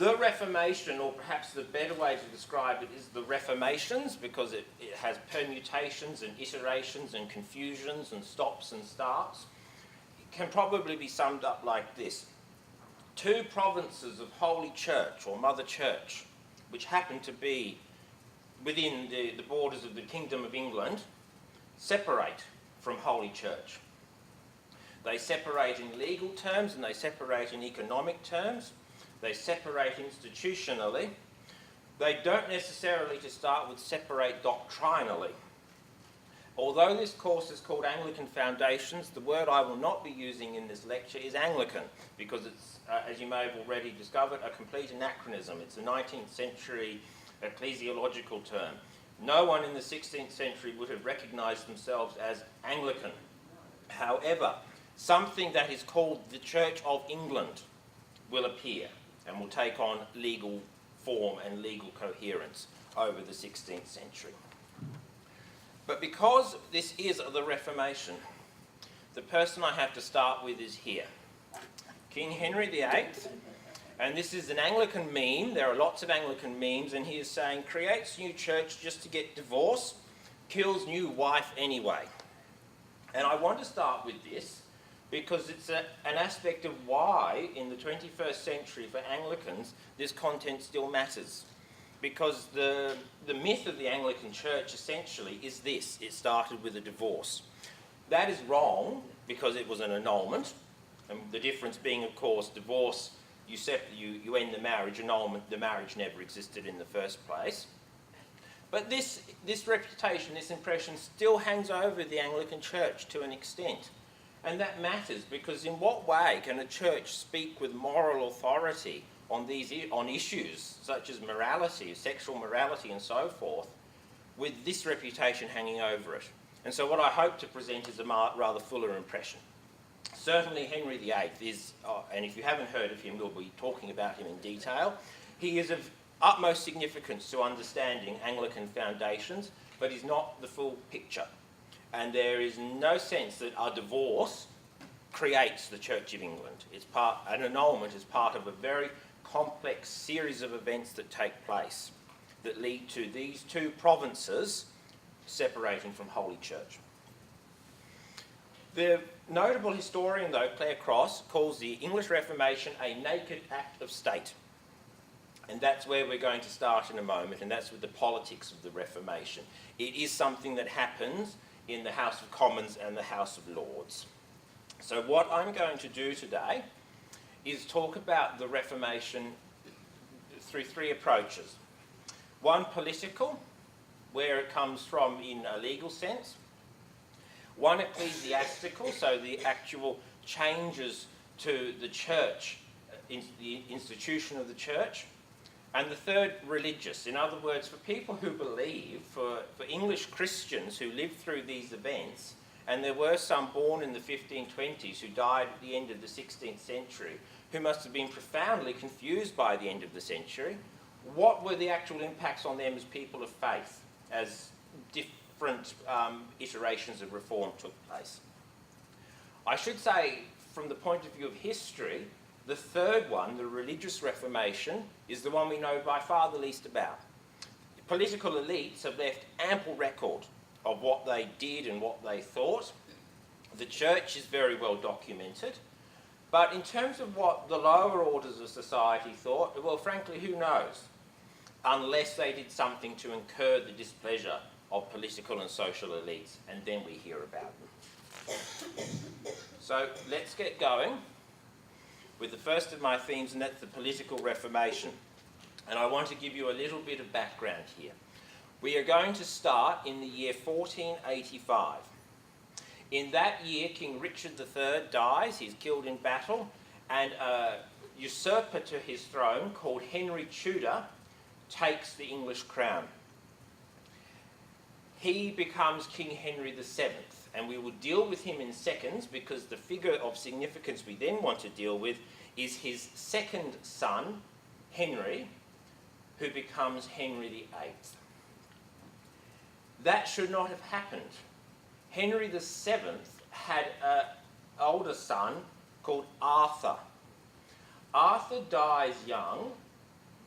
The Reformation, or perhaps the better way to describe it, is the Reformations, because it has permutations and iterations and confusions and stops and starts. It can probably be summed up like this. Two provinces of Holy Church, or Mother Church, which happen to be within the borders of the Kingdom of England, separate from Holy Church. They separate in legal terms and they separate in economic terms. They separate institutionally. They don't necessarily, to start with, separate doctrinally. Although this course is called Anglican Foundations, the word I will not be using in this lecture is Anglican, because it's, as you may have already discovered, a complete anachronism. It's a 19th century ecclesiological term. No one in the 16th century would have recognised themselves as Anglican. However, something that is called the Church of England will appear and will take on legal form and legal coherence over the 16th century. But because this is the Reformation, the person I have to start with is here. King Henry VIII, and this is an Anglican meme. There are lots of Anglican memes, and he is saying, creates new church just to get divorce, kills new wife anyway. And I want to start with this because it's an aspect of why, in the 21st century, for Anglicans, this content still matters. Because the myth of the Anglican Church, essentially, is this. It started with a divorce. That is wrong, because it was an annulment. And the difference being, of course, divorce, you end the marriage. Annulment, the marriage never existed in the first place. But this reputation, this impression, still hangs over the Anglican Church to an extent. And that matters, because in what way can a church speak with moral authority on issues such as morality, sexual morality and so forth, with this reputation hanging over it? And so what I hope to present is a rather fuller impression. Certainly Henry VIII is, and if you haven't heard of him, we'll be talking about him in detail. He is of utmost significance to understanding Anglican foundations, but is not the full picture. And there is no sense that a divorce creates the Church of England. An annulment is part of a very complex series of events that take place that lead to these two provinces separating from Holy Church. The notable historian, though, Clare Cross, calls the English Reformation a naked act of state. And that's where we're going to start in a moment, and that's with the politics of the Reformation. It is something that happens in the House of Commons and the House of Lords. So what I'm going to do today is talk about the Reformation through three approaches. One, political, where it comes from in a legal sense. One, ecclesiastical, so the actual changes to the church, the institution of the church. And the third, religious. In other words, for people who believe, for English Christians who lived through these events, and there were some born in the 1520s who died at the end of the 16th century, who must have been profoundly confused by the end of the century. What were the actual impacts on them as people of faith, as different iterations of reform took place? I should say, from the point of view of history, the third one, the religious Reformation, is the one we know by far the least about. Political elites have left ample record of what they did and what they thought. The church is very well documented. But in terms of what the lower orders of society thought, well, frankly, who knows? Unless they did something to incur the displeasure of political and social elites, and then we hear about them. So let's get going with the first of my themes, and that's the political Reformation. And I want to give you a little bit of background here. We are going to start in the year 1485. In that year, King Richard III dies. He's killed in battle, and a usurper to his throne called Henry Tudor takes the English crown. He becomes King Henry VII, and we will deal with him in seconds, because the figure of significance we then want to deal with is his second son, Henry, who becomes Henry VIII. That should not have happened. Henry VII had an older son called Arthur. Arthur dies young,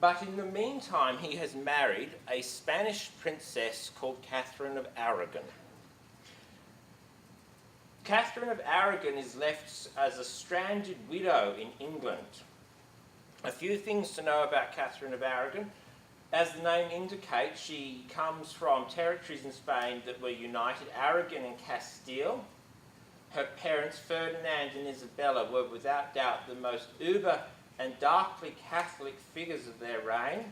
But in the meantime, he has married a Spanish princess called Catherine of Aragon. Catherine of Aragon is left as a stranded widow in England. A few things to know about Catherine of Aragon. As the name indicates, she comes from territories in Spain that were united, Aragon and Castile. Her parents, Ferdinand and Isabella, were without doubt the most uber and darkly Catholic figures of their reign.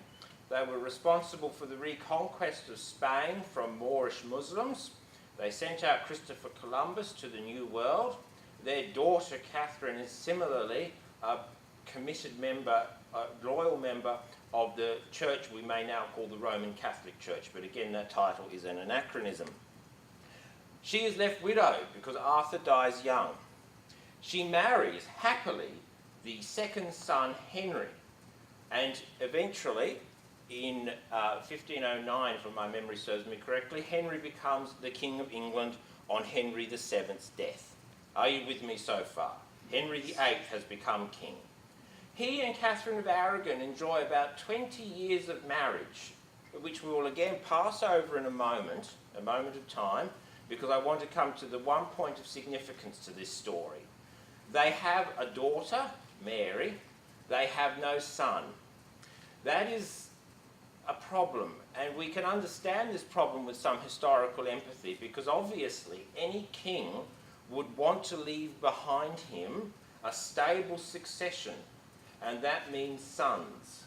They were responsible for the reconquest of Spain from Moorish Muslims. They sent out Christopher Columbus to the New World. Their daughter, Catherine, is similarly a committed member, a loyal member of the church we may now call the Roman Catholic Church, but again, that title is an anachronism. She is left widowed because Arthur dies young. She marries, happily, the second son, Henry, and eventually, in 1509, if my memory serves me correctly, Henry becomes the King of England on Henry VII's death. Are you with me so far? Henry VIII has become king. He and Catherine of Aragon enjoy about 20 years of marriage, which we will again pass over in a moment of time, because I want to come to the one point of significance to this story. They have a daughter, Mary. They have no son. That is a problem, and we can understand this problem with some historical empathy, because obviously any king would want to leave behind him a stable succession, and that means sons.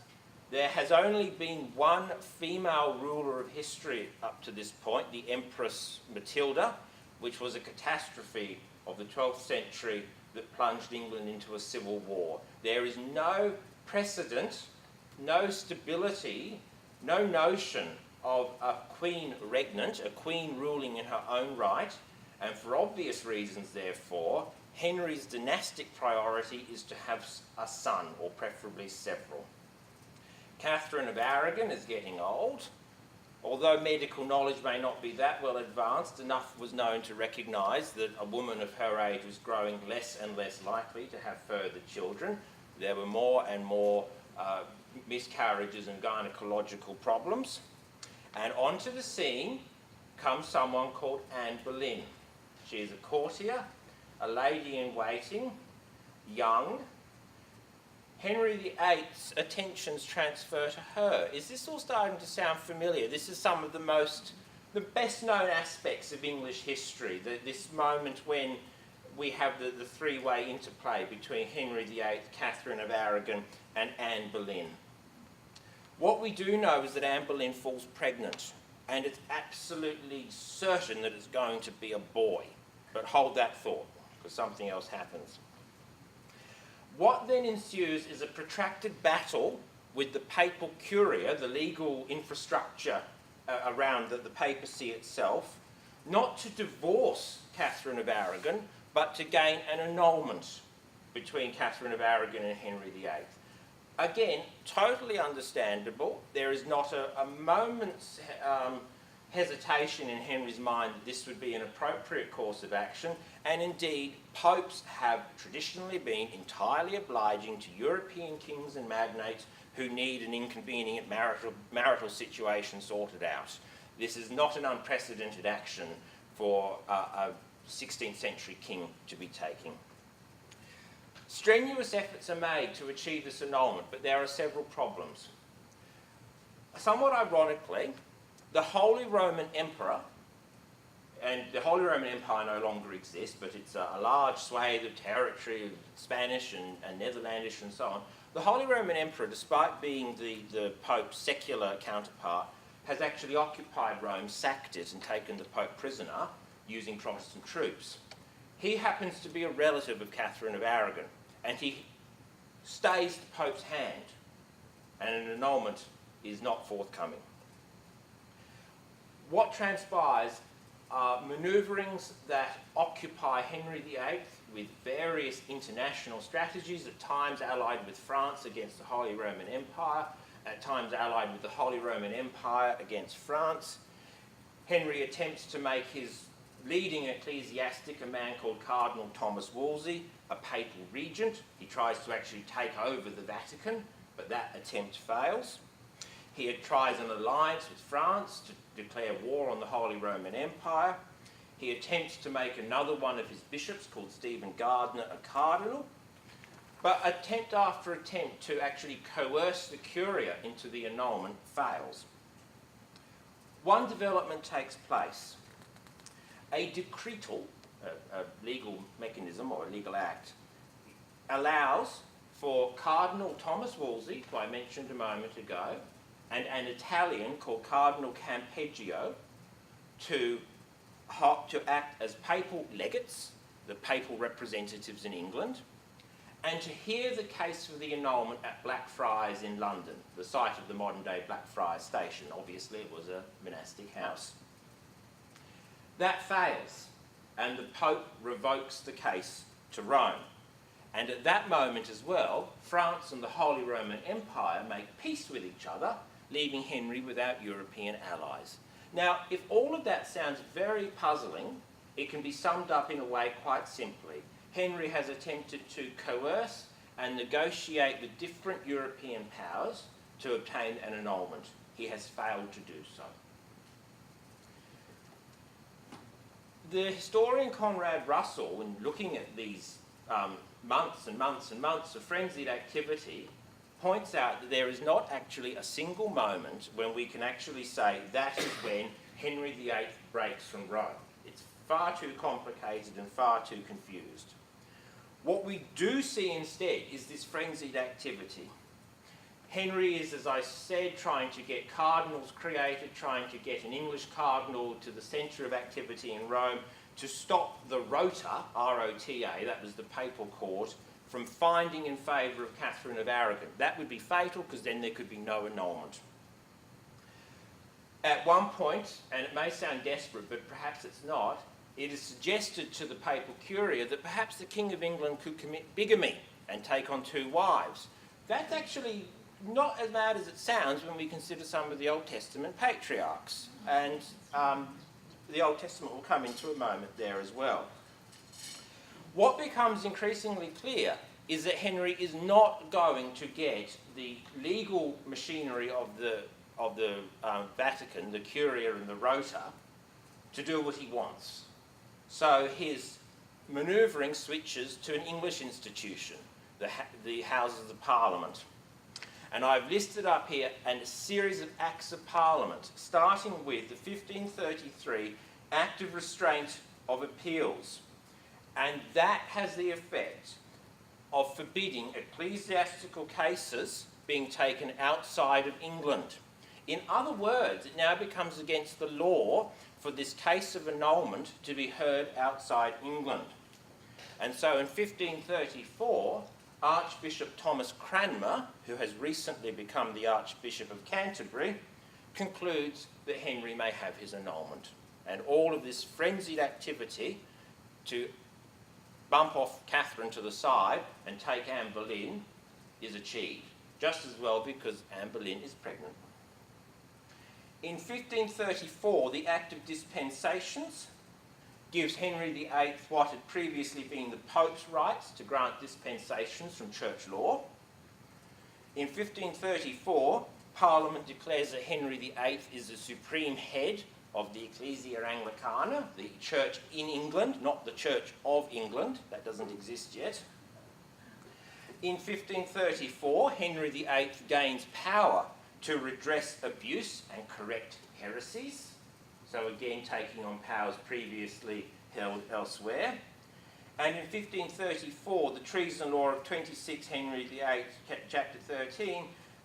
There has only been one female ruler of history up to this point, the Empress Matilda, which was a catastrophe of the 12th century that plunged England into a civil war. There is no precedent, no stability, no notion of a queen regnant, a queen ruling in her own right, and for obvious reasons, therefore, Henry's dynastic priority is to have a son, or preferably several. Catherine of Aragon is getting old. Although medical knowledge may not be that well advanced, enough was known to recognise that a woman of her age was growing less and less likely to have further children. There were more and more miscarriages and gynecological problems. And onto the scene comes someone called Anne Boleyn. She is a courtier, a lady in waiting, young. Henry VIII's attentions transfer to her. Is this all starting to sound familiar? This is some of the best known aspects of English history, this moment when we have the three-way interplay between Henry VIII, Catherine of Aragon and Anne Boleyn. What we do know is that Anne Boleyn falls pregnant, and it's absolutely certain that it's going to be a boy. But hold that thought, because something else happens. What then ensues is a protracted battle with the papal curia, the legal infrastructure around the papacy itself, not to divorce Catherine of Aragon, but to gain an annulment between Catherine of Aragon and Henry VIII. Again, totally understandable. There is not a moment's hesitation in Henry's mind that this would be an appropriate course of action, and indeed popes have traditionally been entirely obliging to European kings and magnates who need an inconvenient marital situation sorted out. This is not an unprecedented action for a 16th century king to be taking. Strenuous efforts are made to achieve this annulment, but there are several problems. Somewhat ironically, the Holy Roman Emperor, and the Holy Roman Empire no longer exists, but it's a large swathe of territory, Spanish and Netherlandish and so on. The Holy Roman Emperor, despite being the Pope's secular counterpart, has actually occupied Rome, sacked it and taken the Pope prisoner using Protestant troops. He happens to be a relative of Catherine of Aragon, and he stays the Pope's hand, and an annulment is not forthcoming. What transpires are manoeuvrings that occupy Henry VIII with various international strategies, at times allied with France against the Holy Roman Empire, at times allied with the Holy Roman Empire against France. Henry attempts to make his leading ecclesiastic, a man called Cardinal Thomas Wolsey, a papal regent. He tries to actually take over the Vatican but that attempt fails. He tries an alliance with France to declare war on the Holy Roman Empire. He attempts to make another one of his bishops, called Stephen Gardiner, a cardinal. But attempt after attempt to actually coerce the Curia into the annulment fails. One development takes place. A decretal, a legal mechanism or a legal act, allows for Cardinal Thomas Wolsey, who I mentioned a moment ago, and an Italian called Cardinal Campeggio to act as papal legates, the papal representatives in England, and to hear the case for the annulment at Blackfriars in London, the site of the modern-day Blackfriars Station. Obviously, it was a monastic house. That fails, and the Pope revokes the case to Rome. And at that moment as well, France and the Holy Roman Empire make peace with each other, leaving Henry without European allies. Now, if all of that sounds very puzzling, it can be summed up in a way quite simply. Henry has attempted to coerce and negotiate with different European powers to obtain an annulment. He has failed to do so. The historian Conrad Russell, in looking at these months and months and months of frenzied activity, points out that there is not actually a single moment when we can actually say that is when Henry VIII breaks from Rome. It's far too complicated and far too confused. What we do see instead is this frenzied activity. Henry is, as I said, trying to get cardinals created, trying to get an English cardinal to the centre of activity in Rome to stop the Rota, R-O-T-A, that was the papal court, from finding in favour of Catherine of Aragon. That would be fatal because then there could be no annulment. At one point, and it may sound desperate, but perhaps it's not, it is suggested to the papal curia that perhaps the King of England could commit bigamy and take on 2 wives. That's actually not as bad as it sounds when we consider some of the Old Testament patriarchs. And the Old Testament will come into a moment there as well. What becomes increasingly clear is that Henry is not going to get the legal machinery of the Vatican, the Curia and the Rota, to do what he wants. So his manoeuvring switches to an English institution, the Houses of Parliament. And I've listed up here a series of Acts of Parliament, starting with the 1533 Act of Restraint of Appeals. And that has the effect of forbidding ecclesiastical cases being taken outside of England. In other words, it now becomes against the law for this case of annulment to be heard outside England. And so in 1534, Archbishop Thomas Cranmer, who has recently become the Archbishop of Canterbury, concludes that Henry may have his annulment. And all of this frenzied activity to bump off Catherine to the side and take Anne Boleyn is achieved, just as well because Anne Boleyn is pregnant. In 1534, the Act of Dispensations gives Henry VIII what had previously been the Pope's rights to grant dispensations from church law. In 1534, Parliament declares that Henry VIII is the supreme head of the Ecclesia Anglicana, the church in England, not the Church of England. That doesn't exist yet. In 1534, Henry VIII gains power to redress abuse and correct heresies. So again, taking on powers previously held elsewhere. And in 1534, the treason law of 26 Henry VIII, chapter 13,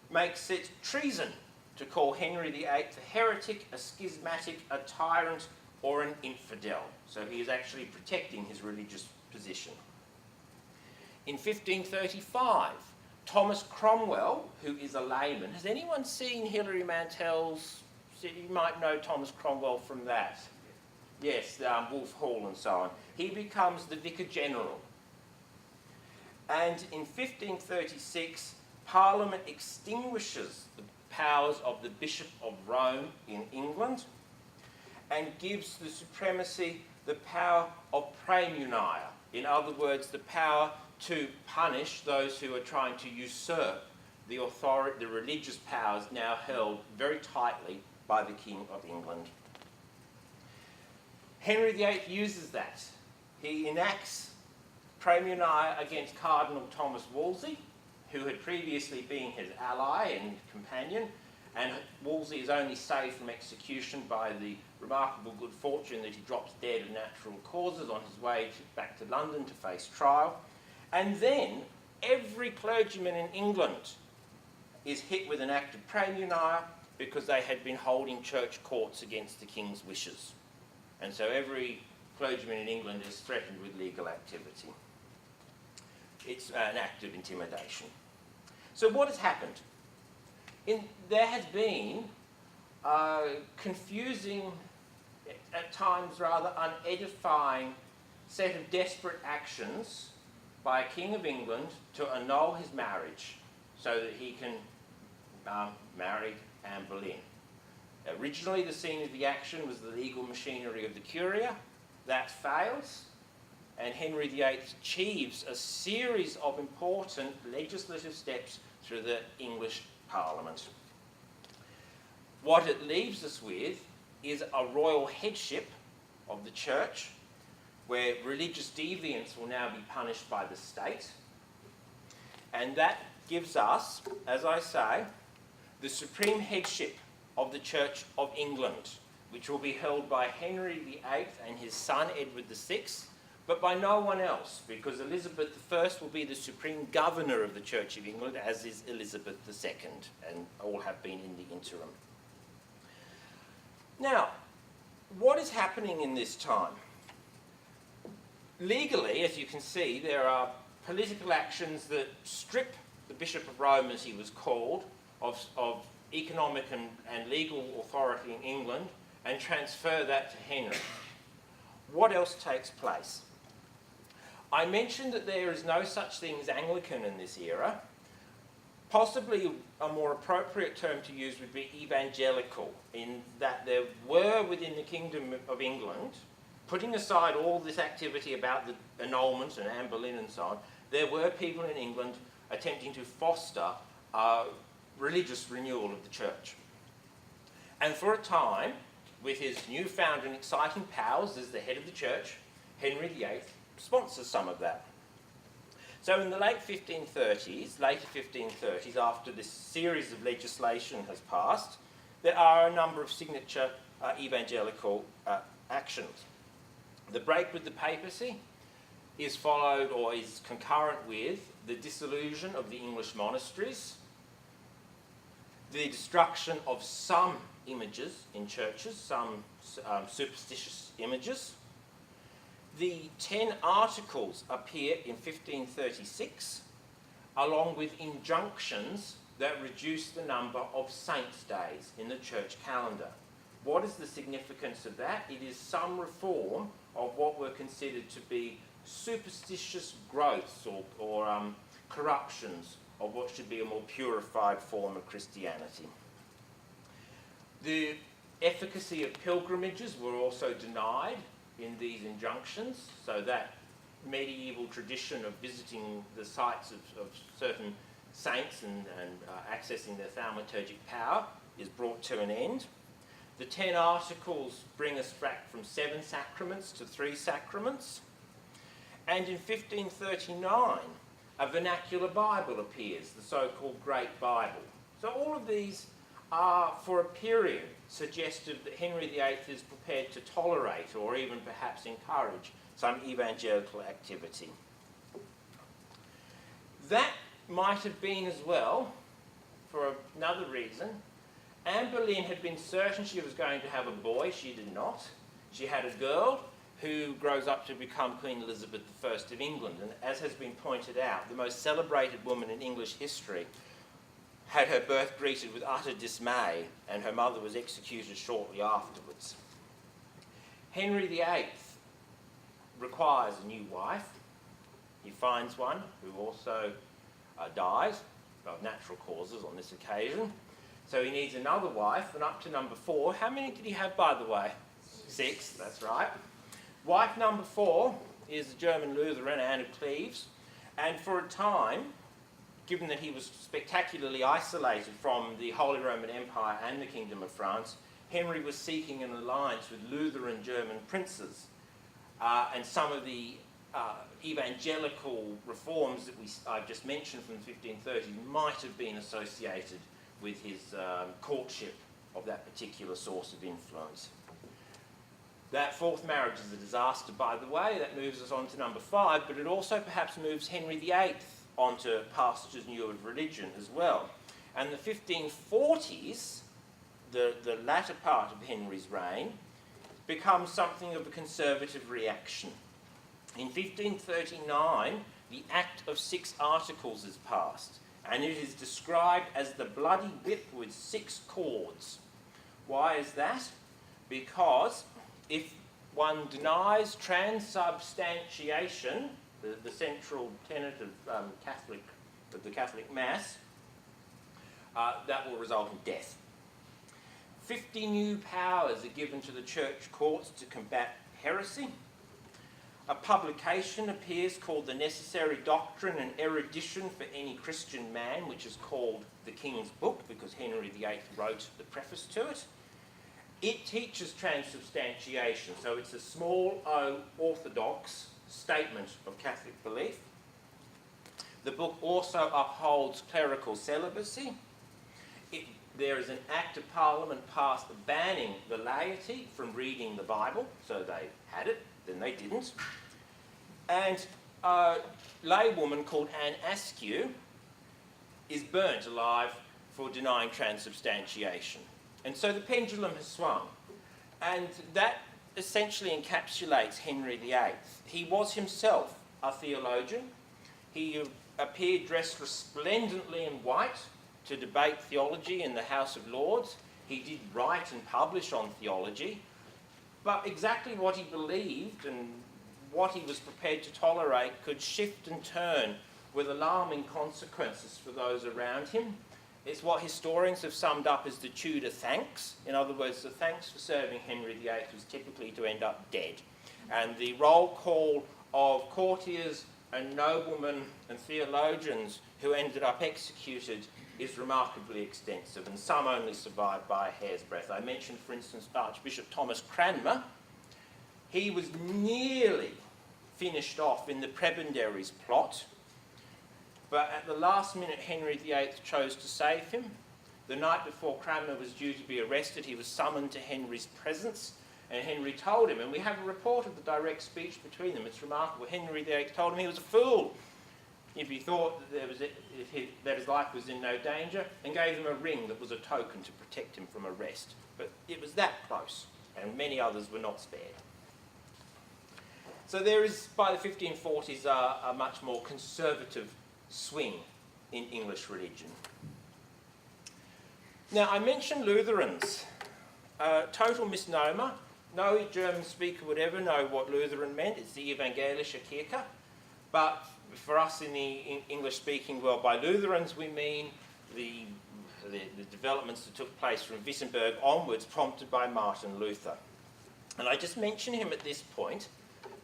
makes it treason to call Henry VIII a heretic, a schismatic, a tyrant, or an infidel. So he is actually protecting his religious position. In 1535, Thomas Cromwell, who is a layman, has anyone seen Hilary Mantel's? You might know Thomas Cromwell from that. Yes, Wolf Hall and so on. He becomes the Vicar General. And in 1536, Parliament extinguishes the powers of the Bishop of Rome in England and gives the supremacy the power of praemunire. In other words, the power to punish those who are trying to usurp the religious powers now held very tightly by the King of England. Henry VIII uses that. He enacts praemunire against Cardinal Thomas Wolsey, who had previously been his ally and companion, and Wolsey is only saved from execution by the remarkable good fortune that he drops dead of natural causes on his way back to London to face trial. And then every clergyman in England is hit with an act of praemunire because they had been holding church courts against the king's wishes. And so every clergyman in England is threatened with legal activity. It's an act of intimidation. So what has happened? There has been a confusing, at times rather unedifying, set of desperate actions by a King of England to annul his marriage so that he can marry Anne Boleyn. Originally, the scene of the action was the legal machinery of the Curia. That fails, and Henry VIII achieves a series of important legislative steps through the English Parliament. What it leaves us with is a royal headship of the church, where religious deviance will now be punished by the state. And that gives us, as I say, the supreme headship of the Church of England, which will be held by Henry VIII and his son Edward VI, but by no one else, because Elizabeth I will be the supreme governor of the Church of England, as is Elizabeth II, and all have been in the interim. Now, what is happening in this time? Legally, as you can see, there are political actions that strip the Bishop of Rome, as he was called, of economic and legal authority in England and transfer that to Henry. What else takes place? I mentioned that there is no such thing as Anglican in this era. Possibly a more appropriate term to use would be evangelical, in that there were within the Kingdom of England, putting aside all this activity about the annulment and Anne Boleyn and so on, there were people in England attempting to foster religious renewal of the church. And for a time, with his newfound and exciting powers as the head of the church, Henry VIII sponsors some of that. So in the later 1530s, after this series of legislation has passed, there are a number of signature evangelical actions. The break with the papacy is followed or is concurrent with the dissolution of the English monasteries, the destruction of some images in churches, some superstitious images. The 10 Articles appear in 1536, along with injunctions that reduce the number of saints' days in the church calendar. What is the significance of that? It is some reform of what were considered to be superstitious growths or corruptions of what should be a more purified form of Christianity. The efficacy of pilgrimages were also denied in these injunctions, so that medieval tradition of visiting the sites of certain saints and accessing their thaumaturgic power is brought to an end. The 10 Articles bring us back from 7 sacraments to 3 sacraments. And in 1539, a vernacular Bible appears, the so-called Great Bible. So all of these are, for a period, suggestive that Henry VIII is prepared to tolerate or even perhaps encourage some evangelical activity. That might have been as well, for another reason. Anne Boleyn had been certain she was going to have a boy. She did not. She had a girl who grows up to become Queen Elizabeth I of England. And as has been pointed out, the most celebrated woman in English history had her birth greeted with utter dismay, and her mother was executed shortly afterwards. Henry VIII requires a new wife. He finds one who also dies of natural causes on this occasion. So he needs another wife, and up to number 4. How many did he have, by the way? 6, that's right. Wife number 4 is the German Lutheran Anne of Cleves, and for a time given that he was spectacularly isolated from the Holy Roman Empire and the Kingdom of France, Henry was seeking an alliance with Lutheran German princes. And some of the evangelical reforms that I've just mentioned from the 1530s might have been associated with his courtship of that particular source of influence. That fourth marriage is a disaster, by the way. That moves us on to number 5, but it also perhaps moves Henry VIII onto pastures new of religion as well. And the 1540s, the latter part of Henry's reign, becomes something of a conservative reaction. In 1539, the Act of 6 Articles is passed, and it is described as the bloody whip with 6 cords. Why is that? Because if one denies transubstantiation, the central tenet of the Catholic Mass, that will result in death. 50 new powers are given to the church courts to combat heresy. A publication appears called The Necessary Doctrine and Erudition for Any Christian Man, which is called the King's Book because Henry VIII wrote the preface to it. It teaches transubstantiation, so it's a small o orthodox statement of Catholic belief. The book also upholds clerical celibacy. There is an Act of Parliament passed banning the laity from reading the Bible, so they had it, then they didn't. And a laywoman called Anne Askew is burnt alive for denying transubstantiation. And so the pendulum has swung. And that essentially encapsulates Henry VIII. He was himself a theologian. He appeared dressed resplendently in white to debate theology in the House of Lords. He did write and publish on theology, but exactly what he believed and what he was prepared to tolerate could shift and turn with alarming consequences for those around him. It's what historians have summed up as the Tudor thanks. In other words, the thanks for serving Henry VIII was typically to end up dead. And the roll call of courtiers and noblemen and theologians who ended up executed is remarkably extensive, and some only survived by a hair's breadth. I mentioned, for instance, Archbishop Thomas Cranmer. He was nearly finished off in the Prebendaries plot, but at the last minute Henry VIII chose to save him. The night before Cranmer was due to be arrested, he was summoned to Henry's presence, and Henry told him, and we have a report of the direct speech between them. It's remarkable. Henry VIII told him he was a fool if he thought that his life was in no danger, and gave him a ring that was a token to protect him from arrest. But it was that close, and many others were not spared. So there is, by the 1540s, a much more conservative swing in English religion. Now, I mentioned Lutherans. Total misnomer. No German speaker would ever know what Lutheran meant. It's the Evangelische Kirche. But for us in the English-speaking world, by Lutherans we mean the developments that took place from Wittenberg onwards, prompted by Martin Luther. And I just mention him at this point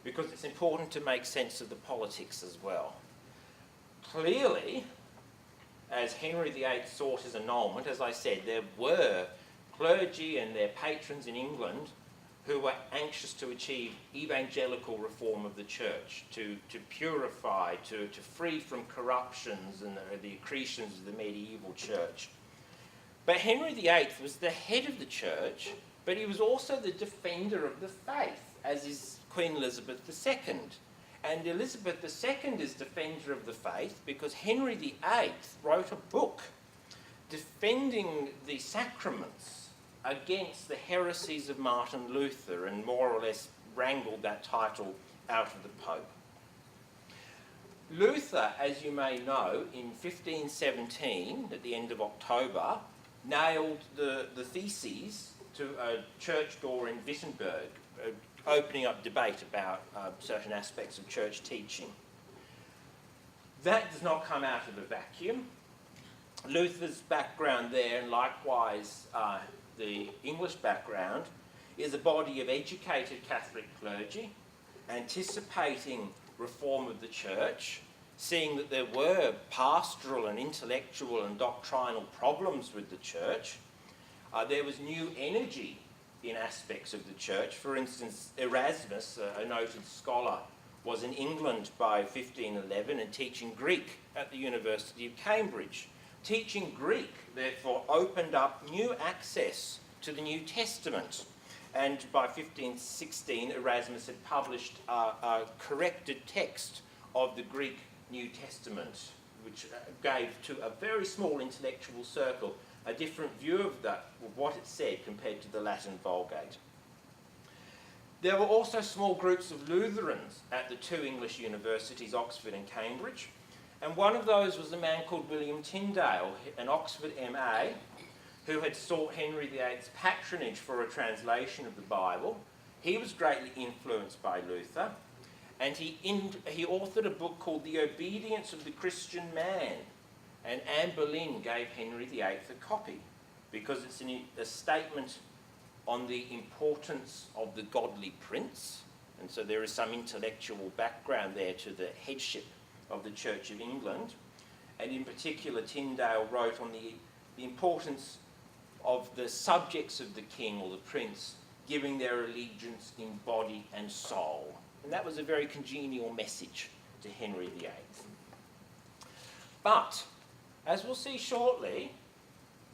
because it's important to make sense of the politics as well. Clearly, as Henry VIII sought his annulment, as I said, there were clergy and their patrons in England who were anxious to achieve evangelical reform of the church, to purify, to free from corruptions and the accretions of the medieval church. But Henry VIII was the head of the church, but he was also the defender of the faith, as is Queen Elizabeth II. And Elizabeth II is defender of the faith because Henry VIII wrote a book defending the sacraments against the heresies of Martin Luther, and more or less wrangled that title out of the Pope. Luther, as you may know, in 1517, at the end of October, nailed the theses to a church door in Wittenberg, opening up debate about certain aspects of church teaching. That does not come out of a vacuum. Luther's background there, and likewise the English background, is a body of educated Catholic clergy anticipating reform of the church seeing that there were pastoral and intellectual and doctrinal problems with the church. There was new energy in aspects of the church. For instance, Erasmus, a noted scholar, was in England by 1511 and teaching Greek at the University of Cambridge. Teaching Greek, therefore, opened up new access to the New Testament. And by 1516, Erasmus had published a corrected text of the Greek New Testament, which gave to a very small intellectual circle a different view of what it said compared to the Latin Vulgate. There were also small groups of Lutherans at the two English universities, Oxford and Cambridge, and one of those was a man called William Tyndale, an Oxford MA, who had sought Henry VIII's patronage for a translation of the Bible. He was greatly influenced by Luther, and he authored a book called The Obedience of the Christian Man, and Anne Boleyn gave Henry VIII a copy because it's a statement on the importance of the godly prince, and so there is some intellectual background there to the headship of the Church of England. And in particular, Tyndale wrote on the importance of the subjects of the king or the prince giving their allegiance in body and soul. And that was a very congenial message to Henry VIII. But, as we'll see shortly,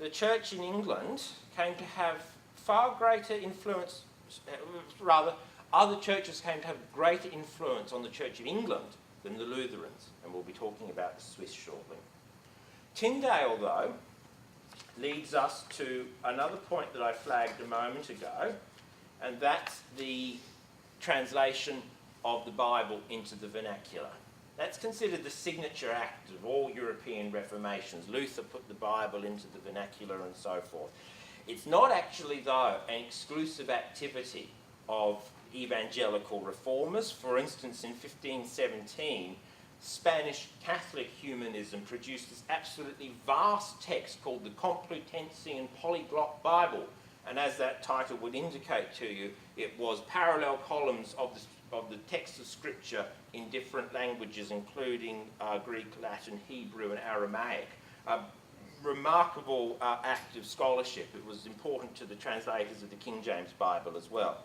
the church in England came to have far greater influence, other churches came to have greater influence on the Church of England than the Lutherans, and we'll be talking about the Swiss shortly. Tyndale, though, leads us to another point that I flagged a moment ago, and that's the translation of the Bible into the vernacular. That's considered the signature act of all European reformations. Luther put the Bible into the vernacular and so forth. It's not actually, though, an exclusive activity of evangelical reformers. For instance, in 1517, Spanish Catholic humanism produced this absolutely vast text called the Complutense and Polyglot Bible. And as that title would indicate to you, it was parallel columns of the text of Scripture in different languages, including Greek, Latin, Hebrew, and Aramaic. A remarkable act of scholarship. It was important to the translators of the King James Bible as well.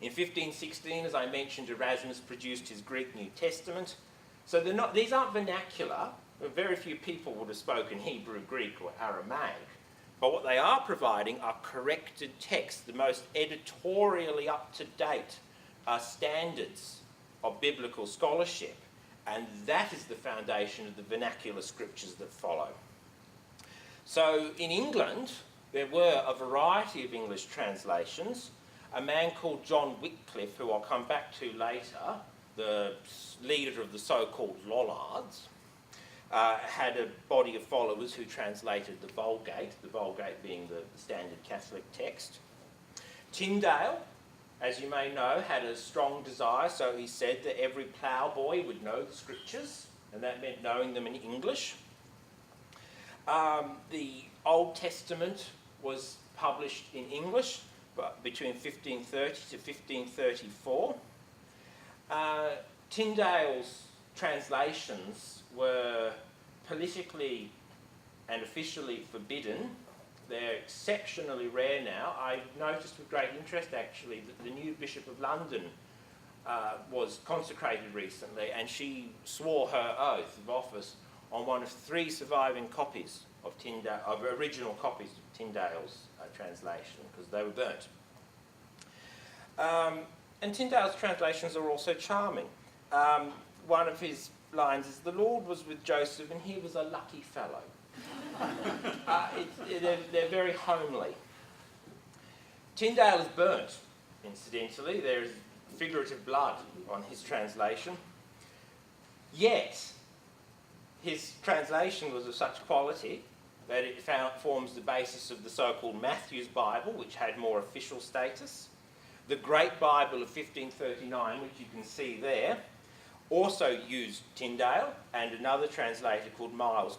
In 1516, as I mentioned, Erasmus produced his Greek New Testament. So these aren't vernacular. Very few people would have spoken Hebrew, Greek, or Aramaic. But what they are providing are corrected texts, the most editorially up-to-date standards of biblical scholarship. And that is the foundation of the vernacular scriptures that follow. So in England, there were a variety of English translations. A man called John Wycliffe, who I'll come back to later, the leader of the so-called Lollards, had a body of followers who translated the Vulgate being the standard Catholic text. Tyndale, as you may know, had a strong desire, so he said that every ploughboy would know the scriptures, and that meant knowing them in English. The Old Testament was published in English between 1530 to 1534. Tyndale's translations were politically and officially forbidden. They're exceptionally rare now. I noticed with great interest, actually, that the new Bishop of London was consecrated recently, and she swore her oath of office on one of 3 surviving copies of original copies of Tyndale's translation, because they were burnt. And Tyndale's translations are also charming. One of his lines is, "The Lord was with Joseph and he was a lucky fellow." They're very homely. Tyndale is burnt, incidentally. There is figurative blood on his translation. Yet, his translation was of such quality that it forms the basis of the so-called Matthew's Bible, which had more official status. The Great Bible of 1539, which you can see there, also used Tyndale and another translator called Miles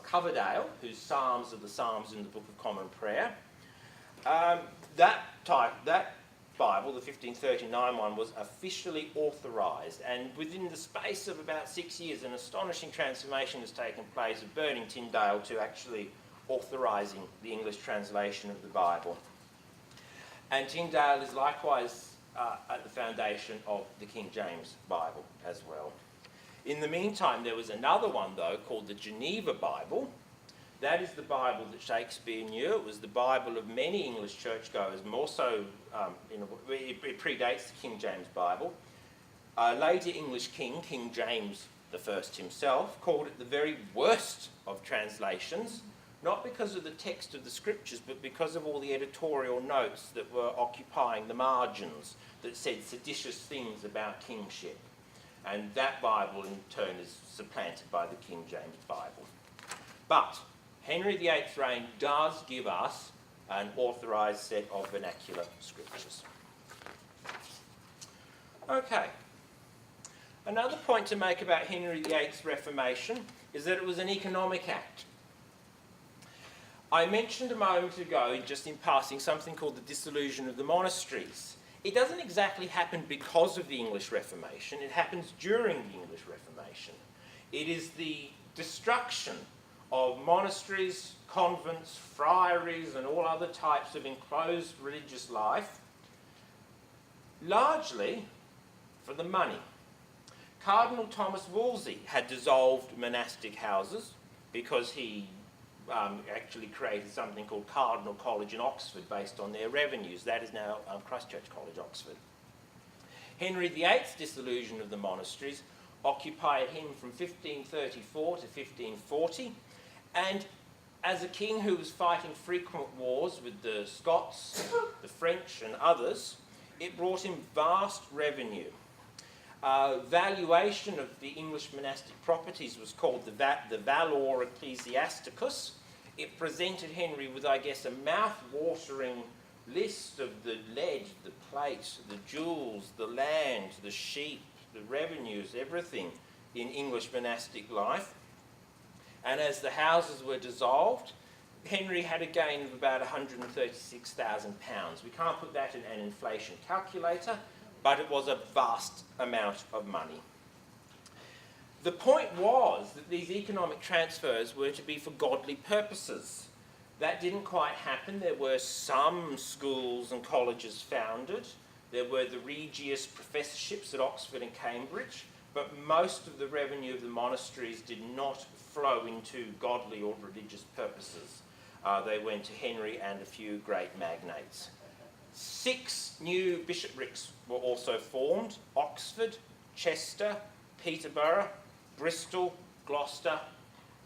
Coverdale, whose Psalms are the Psalms in the Book of Common Prayer. That Bible, the 1539 one, was officially authorised, and within the space of about 6 years an astonishing transformation has taken place of burning Tyndale to actually authorising the English translation of the Bible. And Tyndale is likewise at the foundation of the King James Bible as well. In the meantime, there was another one, though, called the Geneva Bible. That is the Bible that Shakespeare knew. It was the Bible of many English churchgoers, more so, it predates the King James Bible. A later English king, King James I himself, called it the very worst of translations, not because of the text of the scriptures, but because of all the editorial notes that were occupying the margins that said seditious things about kingship. And that Bible, in turn, is supplanted by the King James Bible. But Henry VIII's reign does give us an authorised set of vernacular scriptures. Okay. Another point to make about Henry VIII's Reformation is that it was an economic act. I mentioned a moment ago, just in passing, something called the dissolution of the monasteries. It doesn't exactly happen because of the English Reformation, it happens during the English Reformation. It is the destruction of monasteries, convents, friaries, and all other types of enclosed religious life, largely for the money. Cardinal Thomas Wolsey had dissolved monastic houses because he actually created something called Cardinal College in Oxford based on their revenues. That is now Christchurch College, Oxford. Henry VIII's dissolution of the monasteries occupied him from 1534 to 1540, and as a king who was fighting frequent wars with the Scots, the French and others, it brought him vast revenue. Valuation of the English monastic properties was called the Valor Ecclesiasticus. It presented Henry with, I guess, a mouth-watering list of the lead, the plate, the jewels, the land, the sheep, the revenues, everything in English monastic life. And as the houses were dissolved, Henry had a gain of about £136,000. We can't put that in an inflation calculator, but it was a vast amount of money. The point was that these economic transfers were to be for godly purposes. That didn't quite happen. There were some schools and colleges founded. There were the Regius professorships at Oxford and Cambridge, but most of the revenue of the monasteries did not flow into godly or religious purposes. They went to Henry and a few great magnates. 6 new bishoprics were also formed: Oxford, Chester, Peterborough, Bristol, Gloucester,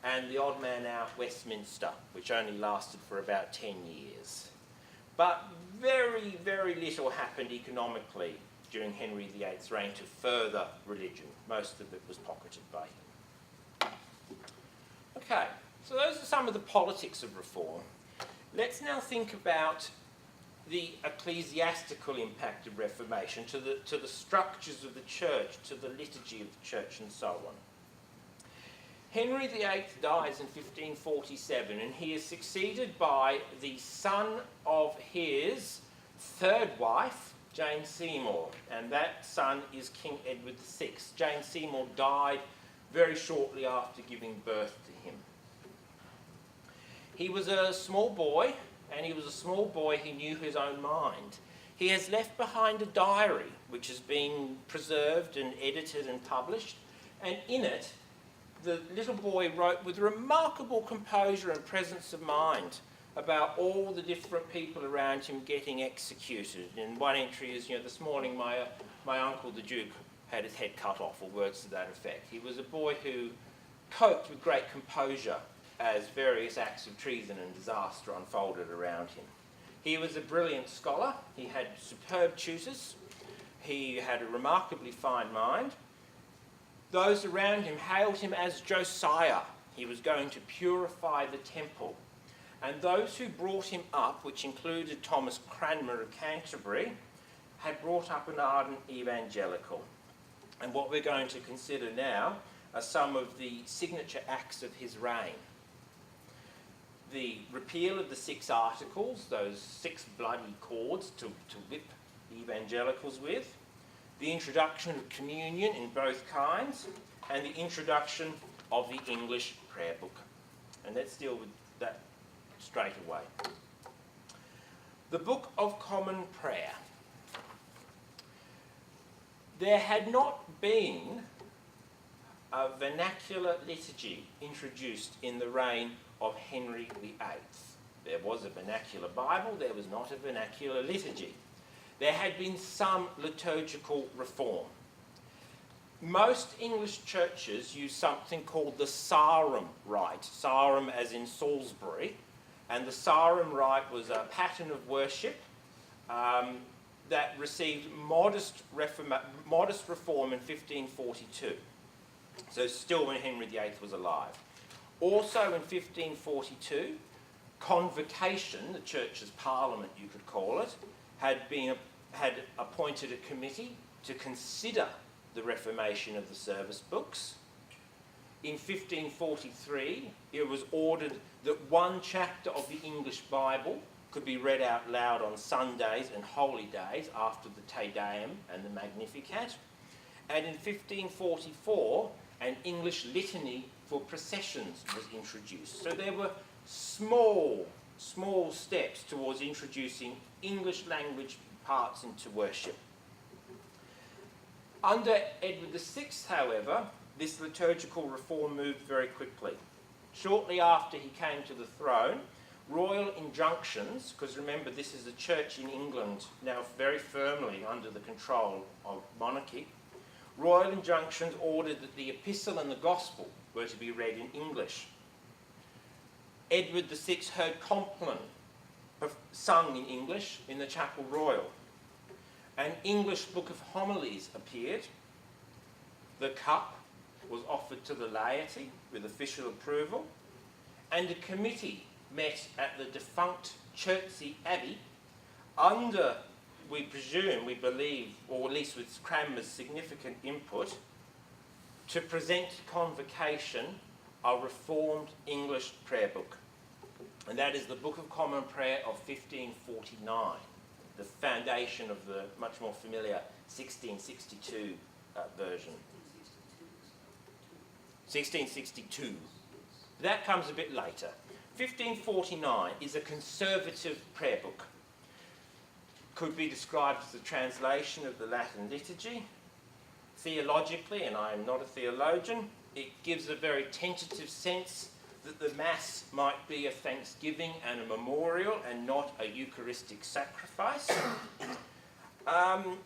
and the odd man out, Westminster, which only lasted for about 10 years. But very, very little happened economically during Henry VIII's reign to further religion. Most of it was pocketed by him. Okay, so those are some of the politics of reform. Let's now think about the ecclesiastical impact of Reformation to the structures of the church, to the liturgy of the church, and so on. Henry VIII dies in 1547, and he is succeeded by the son of his third wife, Jane Seymour, and that son is King Edward VI. Jane Seymour died very shortly after giving birth to him. He was a small boy, and he was a small boy who knew his own mind. He has left behind a diary which has been preserved and edited and published, and in it the little boy wrote with remarkable composure and presence of mind about all the different people around him getting executed. And one entry is, this morning my uncle the Duke had his head cut off, or words to that effect. He was a boy who coped with great composure as various acts of treason and disaster unfolded around him. He was a brilliant scholar. He had superb tutors. He had a remarkably fine mind. Those around him hailed him as Josiah. He was going to purify the temple. And those who brought him up, which included Thomas Cranmer of Canterbury, had brought up an ardent evangelical. And what we're going to consider now are some of the signature acts of his reign. The repeal of the 6 articles, those 6 bloody cords to whip evangelicals with, the introduction of communion in both kinds, and the introduction of the English prayer book. And let's deal with that straight away. The Book of Common Prayer. There had not been a vernacular liturgy introduced in the reign of Henry VIII. There was a vernacular Bible, there was not a vernacular liturgy. There had been some liturgical reform. Most English churches use something called the Sarum Rite, Sarum as in Salisbury, and the Sarum Rite was a pattern of worship that received modest reform in 1542. So still when Henry VIII was alive. Also in 1542, Convocation, the church's parliament you could call it, had appointed a committee to consider the reformation of the service books. In 1543, it was ordered that one chapter of the English Bible could be read out loud on Sundays and holy days after the Te Deum and the Magnificat. And in 1544, an English litany for processions was introduced. So there were small steps towards introducing English language parts into worship. Under Edward VI, however, this liturgical reform moved very quickly. Shortly after he came to the throne, royal injunctions, because remember this is a church in England now very firmly under the control of monarchy, royal injunctions ordered that the epistle and the gospel were to be read in English. Edward VI heard Compline sung in English in the Chapel Royal. An English book of homilies appeared. The cup was offered to the laity with official approval, and a committee met at the defunct Chertsey Abbey under, we believe, or at least with Cranmer's significant input, to present to Convocation a reformed English prayer book. And that is the Book of Common Prayer of 1549, the foundation of the much more familiar 1662 version. 1662. That comes a bit later. 1549 is a conservative prayer book. Could be described as a translation of the Latin liturgy. Theologically, and I am not a theologian, it gives a very tentative sense that the Mass might be a thanksgiving and a memorial and not a Eucharistic sacrifice.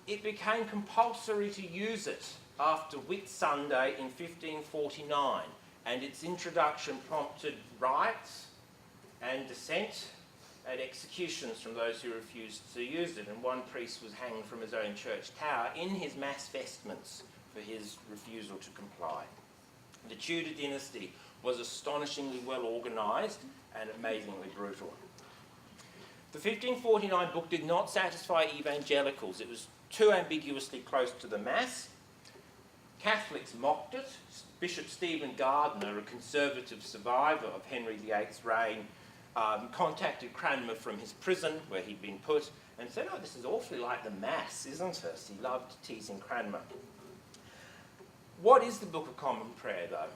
It became compulsory to use it after Whit Sunday in 1549, and its introduction prompted riots and dissent and executions from those who refused to use it, and one priest was hanged from his own church tower in his mass vestments for his refusal to comply. The Tudor dynasty was astonishingly well organised and amazingly brutal. The 1549 book did not satisfy evangelicals. It was too ambiguously close to the Mass. Catholics mocked it. Bishop Stephen Gardiner, a conservative survivor of Henry VIII's reign, contacted Cranmer from his prison where he'd been put and said, "Oh, this is awfully like the Mass, isn't it?" He loved teasing Cranmer. What is the Book of Common Prayer, though?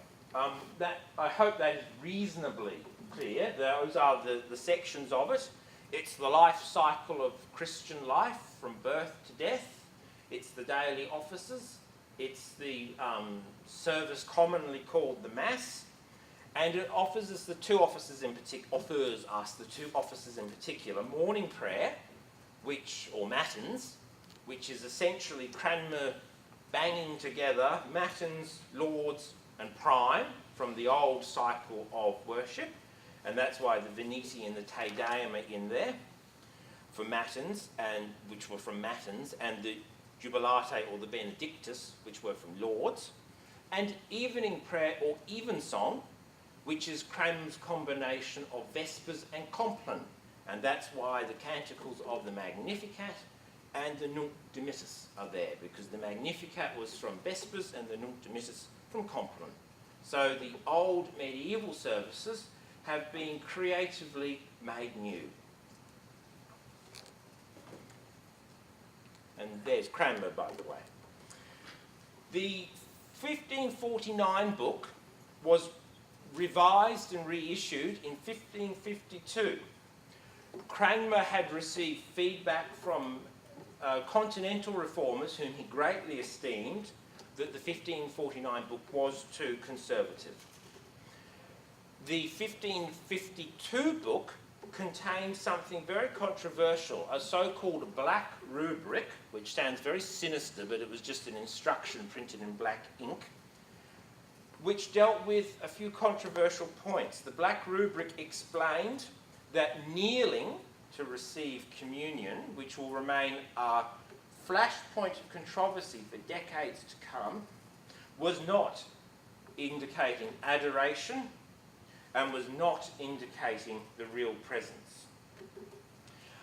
I hope that is reasonably clear. Those are the sections of it. It's the life cycle of Christian life from birth to death. It's the daily offices. It's the service commonly called the Mass. And it offers us the two offices in particular. Morning prayer, or matins, which is essentially Cranmer banging together matins, lauds and prime from the old cycle of worship, and that's why the Veniti and the Te Deum are in there for matins, which were from matins, and the Jubilate or the Benedictus, which were from lauds, and evening prayer or evensong, which is Cranmer's combination of Vespers and Compline, and that's why the canticles of the Magnificat and the Nunc Dimittis are there, because the Magnificat was from Vespers and the Nunc Dimittis from Compline. So the old medieval services have been creatively made new. And there's Cranmer, by the way. The 1549 book was revised and reissued in 1552. Cranmer had received feedback from continental reformers whom he greatly esteemed that the 1549 book was too conservative. The 1552 book contained something very controversial, a so-called black rubric, which sounds very sinister, but it was just an instruction printed in black ink, which dealt with a few controversial points. The black rubric explained that kneeling to receive communion, which will remain a flashpoint of controversy for decades to come, was not indicating adoration and was not indicating the real presence.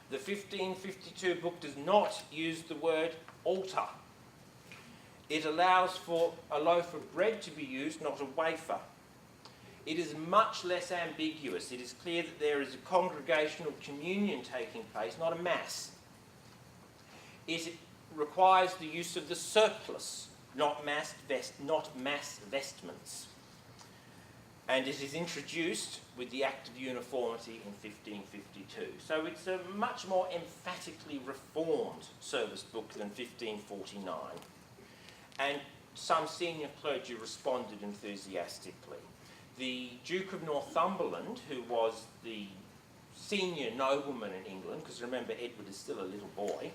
The 1552 book does not use the word altar. It allows for a loaf of bread to be used, not a wafer. It is much less ambiguous. It is clear that there is a congregational communion taking place, not a mass. It requires the use of the surplice, not mass vestments. And it is introduced with the Act of Uniformity in 1552. So it's a much more emphatically reformed service book than 1549. And some senior clergy responded enthusiastically. The Duke of Northumberland, who was the senior nobleman in England, because remember Edward is still a little boy,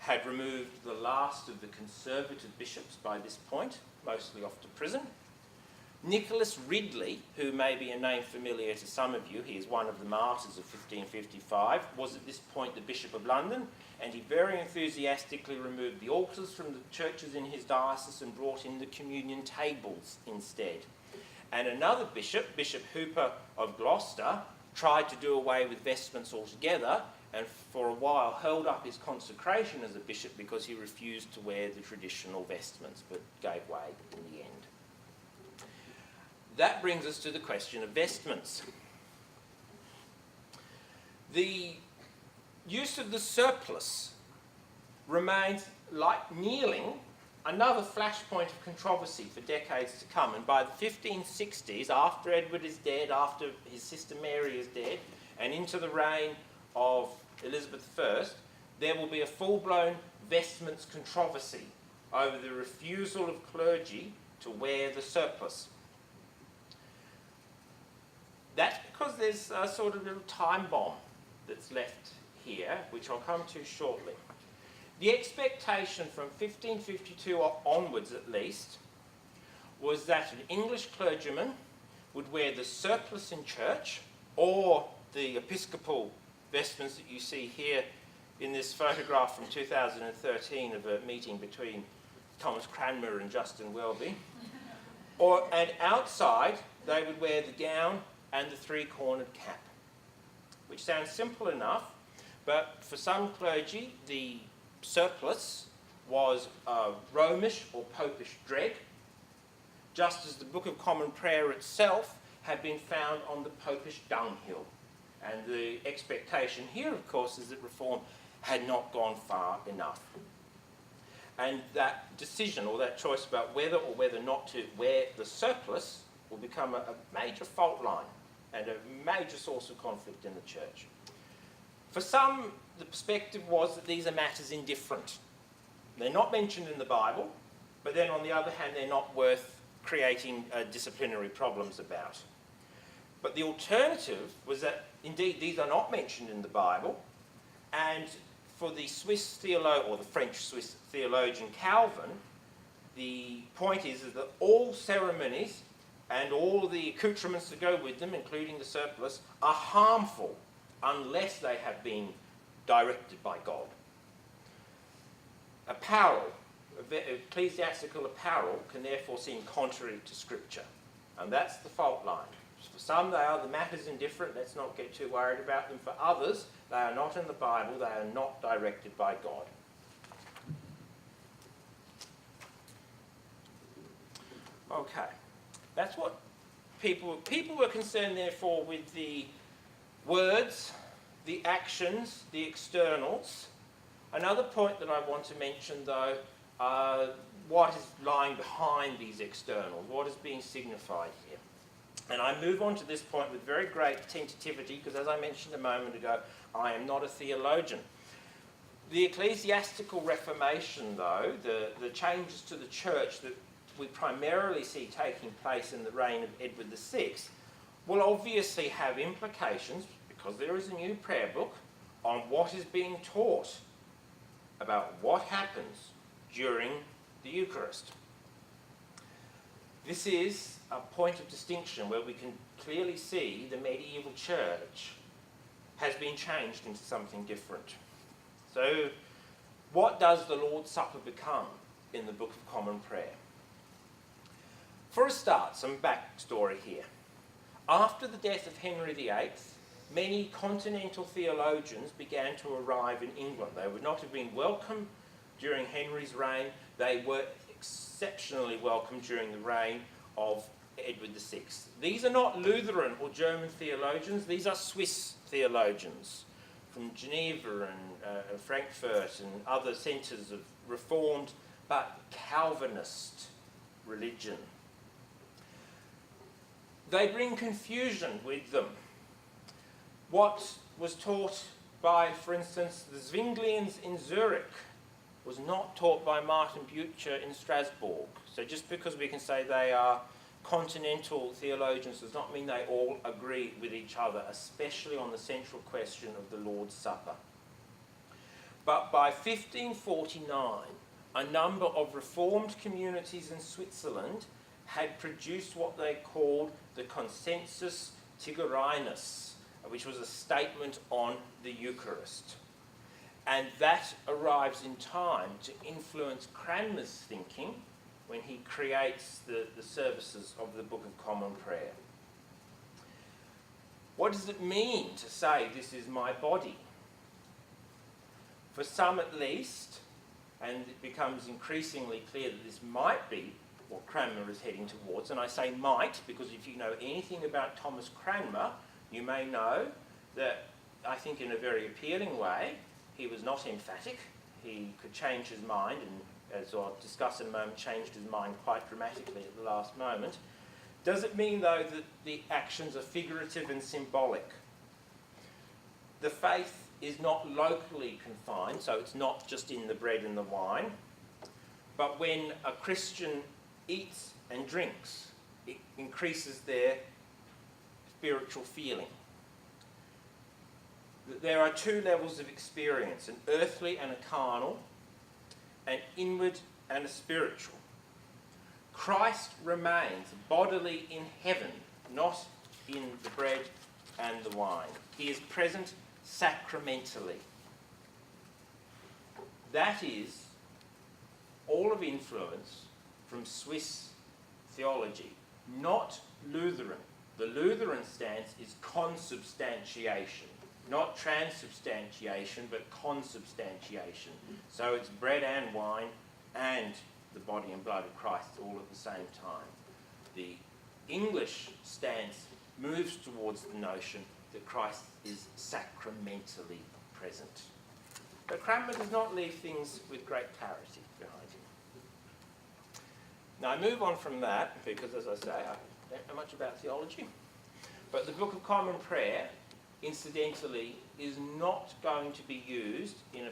had removed the last of the conservative bishops by this point, mostly off to prison. Nicholas Ridley, who may be a name familiar to some of you, he is one of the martyrs of 1555, was at this point the Bishop of London, and he very enthusiastically removed the altars from the churches in his diocese and brought in the communion tables instead. And another bishop, Bishop Hooper of Gloucester, tried to do away with vestments altogether and for a while held up his consecration as a bishop because he refused to wear the traditional vestments, but gave way in the end. That brings us to the question of vestments. The use of the surplice remains, like kneeling, another flashpoint of controversy for decades to come. And by the 1560s, after Edward is dead, after his sister Mary is dead, and into the reign of Elizabeth I, there will be a full-blown vestments controversy over the refusal of clergy to wear the surplice. That's because there's a sort of little time bomb that's left here, which I'll come to shortly. The expectation from 1552 onwards at least was that an English clergyman would wear the surplice in church or the episcopal vestments that you see here in this photograph from 2013 of a meeting between Thomas Cranmer and Justin Welby. And outside they would wear the gown and the three-cornered cap, which sounds simple enough, but for some clergy, the surplice was a Romish or Popish dread, just as the Book of Common Prayer itself had been found on the Popish dunghill. And the expectation here, of course, is that reform had not gone far enough. And that decision, or that choice about whether or whether not to wear the surplice, will become a major fault line and a major source of conflict in the church. For some, the perspective was that these are matters indifferent. They're not mentioned in the Bible, but then on the other hand, they're not worth creating disciplinary problems about. But the alternative was that, indeed, these are not mentioned in the Bible, and for the Swiss theologian, or the French-Swiss theologian Calvin, the point is that all ceremonies and all the accoutrements that go with them, including the surplice, are harmful unless they have been directed by God. Apparel, ecclesiastical apparel, can therefore seem contrary to Scripture. And that's the fault line. For some, they are the matters indifferent, let's not get too worried about them. For others, they are not in the Bible, they are not directed by God. Okay. That's what people were concerned, therefore, with the words, the actions, the externals Another point that I want to mention, though, what is lying behind these externals, what is being signified here. And I move on to this point with very great tentativity because, as I mentioned a moment ago, I am not a theologian. The ecclesiastical reformation, though, the changes to the church that we primarily see taking place in the reign of Edward VI, will obviously have implications, because there is a new prayer book, on what is being taught about what happens during the Eucharist. This is a point of distinction where we can clearly see the medieval church has been changed into something different. So, what does the Lord's Supper become in the Book of Common Prayer? For a start, some backstory here. After the death of Henry VIII, many continental theologians began to arrive in England. They would not have been welcome during Henry's reign. They were exceptionally welcome during the reign of Edward VI. These are not Lutheran or German theologians. These are Swiss theologians from Geneva and Frankfurt and other centres of Reformed but Calvinist religion. They bring confusion with them. What was taught by, for instance, the Zwinglians in Zurich was not taught by Martin Bucer in Strasbourg. So just because we can say they are continental theologians does not mean they all agree with each other, especially on the central question of the Lord's Supper. But by 1549, a number of Reformed communities in Switzerland had produced what they called the Consensus Tigurinus, which was a statement on the Eucharist. And that arrives in time to influence Cranmer's thinking when he creates the services of the Book of Common Prayer. What does it mean to say, this is my body? For some at least, and it becomes increasingly clear that this might be what Cranmer is heading towards, and I say might because if you know anything about Thomas Cranmer, you may know that, I think in a very appealing way, he was not emphatic. He could change his mind, and as I'll discuss in a moment, changed his mind quite dramatically at the last moment. Does it mean, though, that the actions are figurative and symbolic? The faith is not locally confined, so it's not just in the bread and the wine, but when a Christian eats and drinks, it increases their spiritual feeling. There are two levels of experience, an earthly and a carnal, an inward and a spiritual. Christ remains bodily in heaven, not in the bread and the wine. He is present sacramentally. That is all of influence from Swiss theology, not Lutheran. The Lutheran stance is consubstantiation, not transubstantiation, but consubstantiation. So it's bread and wine and the body and blood of Christ all at the same time. The English stance moves towards the notion that Christ is sacramentally present. But Cranmer does not leave things with great clarity behind him. Now I move on from that because, as I say, I don't know much about theology. But the Book of Common Prayer, incidentally, is not going to be used in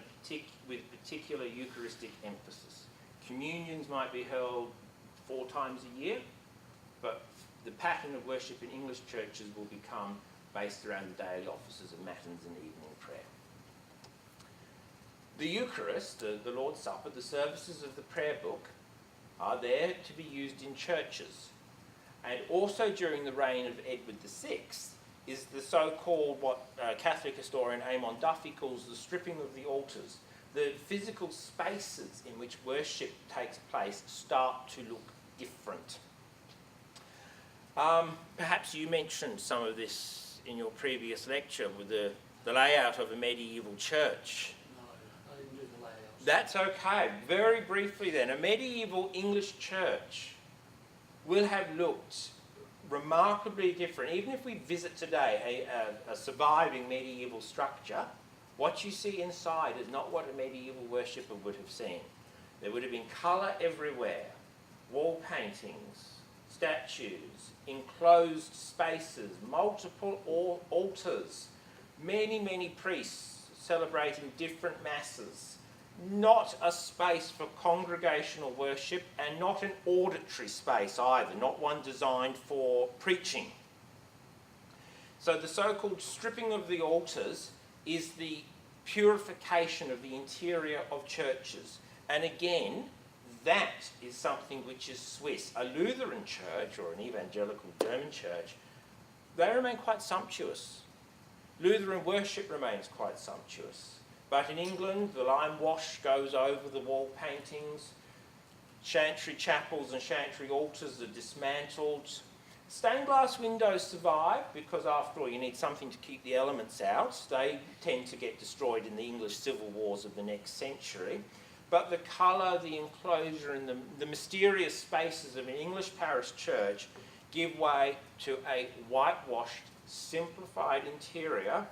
with particular Eucharistic emphasis. Communions might be held 4 times a year, but the pattern of worship in English churches will become based around the daily offices of matins and evening prayer. The Eucharist, the Lord's Supper, the services of the prayer book are there to be used in churches. And also during the reign of Edward VI is the so-called, what Catholic historian Amon Duffy calls the stripping of the altars. The physical spaces in which worship takes place start to look different. Perhaps you mentioned some of this in your previous lecture with the layout of a medieval church. No, I didn't do the layouts. That's okay. Very briefly then, a medieval English church will have looked remarkably different. Even if we visit today a surviving medieval structure, What you see inside is not what a medieval worshipper would have seen. There would have been colour everywhere, wall paintings, statues, enclosed spaces, multiple altars, many priests celebrating different masses. Not a space for congregational worship and not an auditory space either, not one designed for preaching. So the so-called stripping of the altars is the purification of the interior of churches. And again, that is something which is Swiss. A Lutheran church or an evangelical German church, they remain quite sumptuous. Lutheran worship remains quite sumptuous. But in England, the lime wash goes over the wall paintings. Chantry chapels and chantry altars are dismantled. Stained glass windows survive because, after all, you need something to keep the elements out. They tend to get destroyed in the English civil wars of the next century. But the colour, the enclosure and the mysterious spaces of an English parish church give way to a whitewashed, simplified interior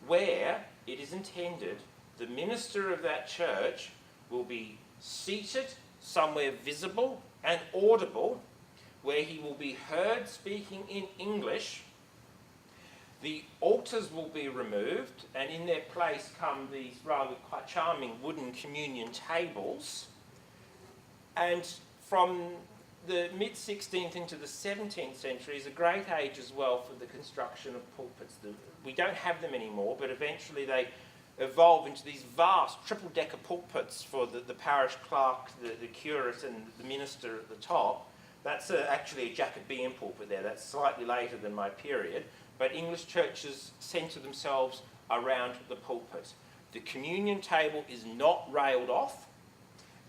where it is intended the minister of that church will be seated somewhere visible and audible, where he will be heard speaking in English. The altars will be removed, and in their place come these rather quite charming wooden communion tables. And from the mid-16th into the 17th century is a great age as well for the construction of pulpits. We don't have them anymore, but eventually they evolve into these vast triple-decker pulpits for the parish clerk, the curate and the minister at the top. That's actually a Jacobean pulpit there. That's slightly later than my period. But English churches centre themselves around the pulpit. The communion table is not railed off,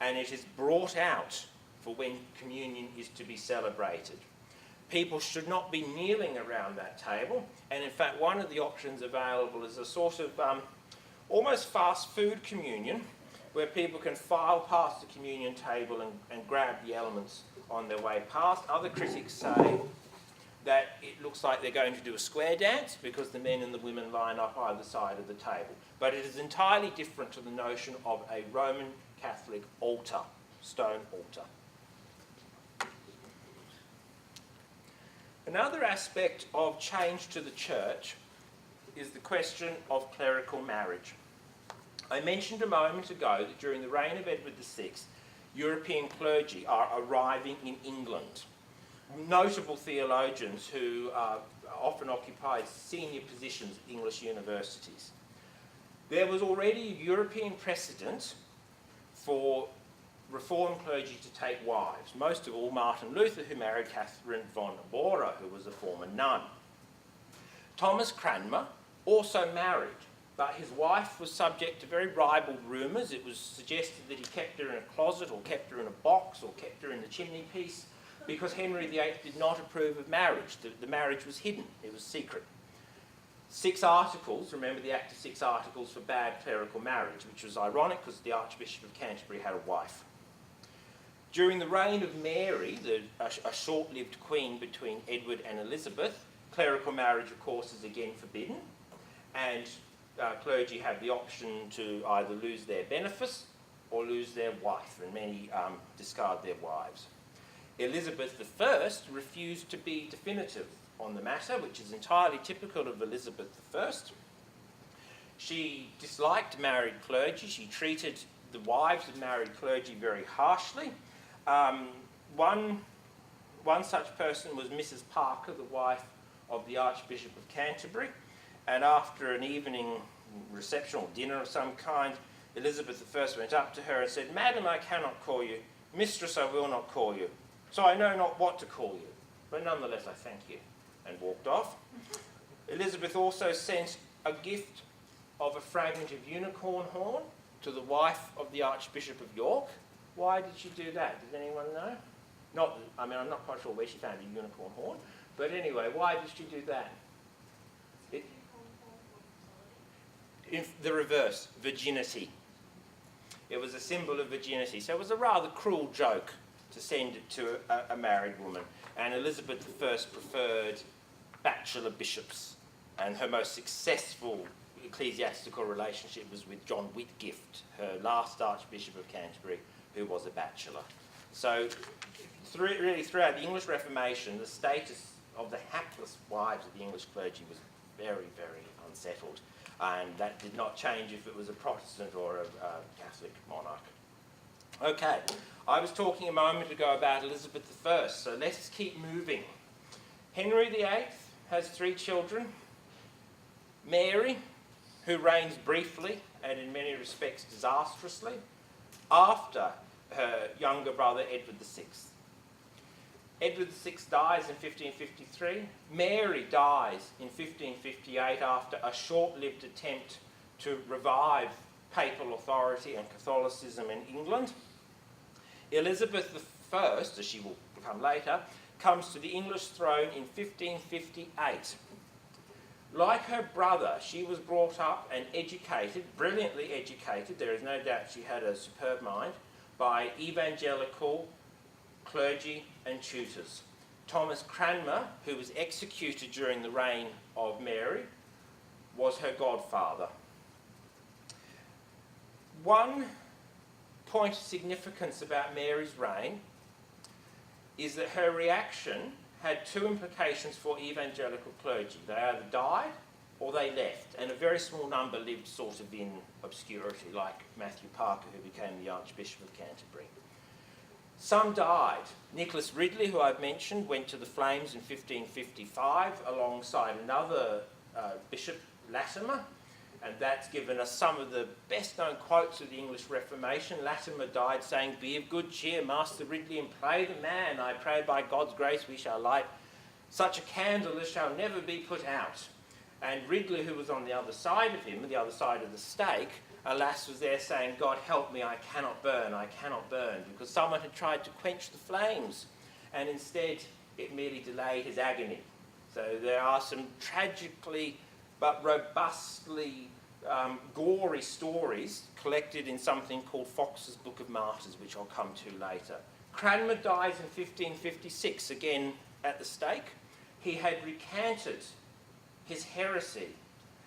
and it is brought out for when communion is to be celebrated. People should not be kneeling around that table, and in fact one of the options available is a sort of almost fast food communion, where people can file past the communion table and grab the elements on their way past. Other critics say that it looks like they're going to do a square dance because the men and the women line up either side of the table. But it is entirely different to the notion of a Roman Catholic altar, stone altar. Another aspect of change to the church is the question of clerical marriage. I mentioned a moment ago that during the reign of Edward VI, European clergy are arriving in England. Notable theologians who often occupied senior positions at English universities. There was already a European precedent for Reformed clergy to take wives, most of all Martin Luther, who married Catherine von Bora, who was a former nun. Thomas Cranmer also married, but his wife was subject to very ribald rumours. It was suggested that he kept her in a closet or kept her in a box or kept her in the chimney piece because Henry VIII did not approve of marriage. The marriage was hidden, it was secret. 6 articles, remember the Act of 6 Articles for bad clerical marriage, which was ironic because the Archbishop of Canterbury had a wife. During the reign of Mary, a short-lived queen between Edward and Elizabeth, clerical marriage, of course, is again forbidden, and clergy have the option to either lose their benefice or lose their wife, and many discard their wives. Elizabeth I refused to be definitive on the matter, which is entirely typical of Elizabeth I. She disliked married clergy. She treated the wives of married clergy very harshly. One such person was Mrs. Parker, the wife of the Archbishop of Canterbury, and after an evening reception or dinner of some kind, Elizabeth I went up to her and said, "Madam, I cannot call you. Mistress, I will not call you. So I know not what to call you, but nonetheless I thank you," and walked off. Elizabeth also sent a gift of a fragment of unicorn horn to the wife of the Archbishop of York. Why did she do that? Does anyone know? I'm not quite sure where she found a unicorn horn, but anyway, why did she do that? The reverse, virginity. It was a symbol of virginity, so it was a rather cruel joke to send it to a married woman. And Elizabeth I preferred bachelor bishops, and her most successful ecclesiastical relationship was with John Whitgift, her last Archbishop of Canterbury, who was a bachelor. So really throughout the English Reformation, the status of the hapless wives of the English clergy was very, very unsettled, and that did not change if it was a Protestant or a Catholic monarch. Okay, I was talking a moment ago about Elizabeth I, so let's keep moving. Henry VIII has 3 children. Mary, who reigns briefly and in many respects disastrously, after her younger brother Edward VI. Edward VI dies in 1553. Mary dies in 1558 after a short-lived attempt to revive papal authority and Catholicism in England. Elizabeth I, as she will become later, comes to the English throne in 1558. Like her brother, she was brought up and educated, brilliantly educated, there is no doubt she had a superb mind, by evangelical clergy and tutors. Thomas Cranmer, who was executed during the reign of Mary, was her godfather. One point of significance about Mary's reign is that her reaction had 2 implications for evangelical clergy. They either died or they left, and a very small number lived sort of in obscurity, like Matthew Parker, who became the Archbishop of Canterbury. Some died. Nicholas Ridley, who I've mentioned, went to the flames in 1555 alongside another bishop, Latimer, and that's given us some of the best-known quotes of the English Reformation. Latimer died saying, "Be of good cheer, Master Ridley, and play the man. I pray by God's grace we shall light such a candle as shall never be put out." And Ridley, who was on the other side of him, the other side of the stake, alas, was there saying, "God help me, I cannot burn, because someone had tried to quench the flames, and instead it merely delayed his agony. So there are some tragically but robustly gory stories collected in something called Fox's Book of Martyrs, which I'll come to later. Cranmer dies in 1556, again at the stake. He had recanted his heresy,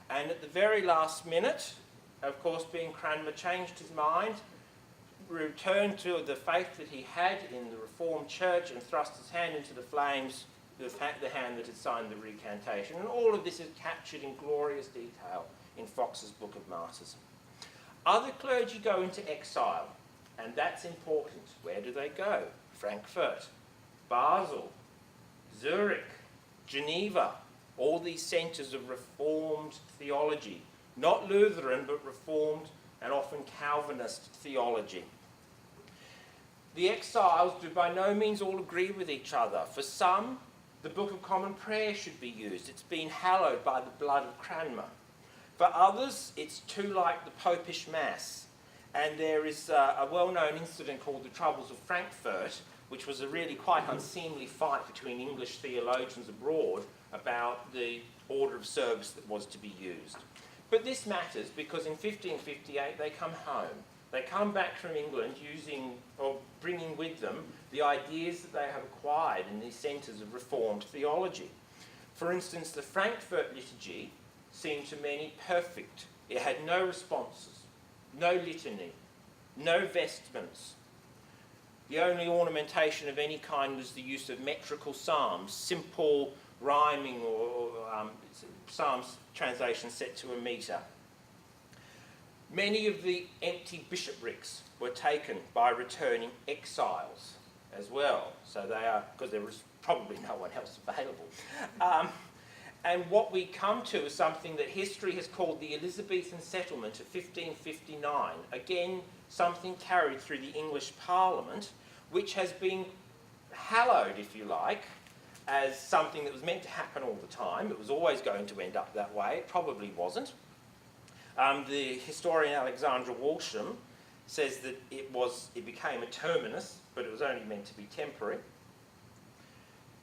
and at the very last minute, of course, being Cranmer, changed his mind, returned to the faith that he had in the Reformed Church, and thrust his hand into the flames, the hand that had signed the recantation. And all of this is captured in glorious detail in Fox's Book of Martyrs. Other clergy go into exile, and that's important. Where do they go? Frankfurt, Basel, Zurich, Geneva, all these centres of Reformed theology. Not Lutheran, but Reformed and often Calvinist theology. The exiles do by no means all agree with each other. For some, the Book of Common Prayer should be used. It's been hallowed by the blood of Cranmer. For others, it's too like the Popish Mass. And there is a well-known incident called the Troubles of Frankfurt, which was a really quite unseemly fight between English theologians abroad about the order of service that was to be used. But this matters because in 1558 they come home. They come back from England bringing with them the ideas that they have acquired in these centres of Reformed theology. For instance, the Frankfurt liturgy seemed to many perfect. It had no responses, no litany, no vestments. The only ornamentation of any kind was the use of metrical psalms, simple rhyming or psalms translations set to a metre. Many of the empty bishoprics were taken by returning exiles as well. So they are, because there was probably no one else available. And what we come to is something that history has called the Elizabethan settlement of 1559. Again, something carried through the English Parliament, which has been hallowed, if you like, as something that was meant to happen all the time. It was always going to end up that way. It probably wasn't. The historian Alexandra Walsham says that it became a terminus, but it was only meant to be temporary.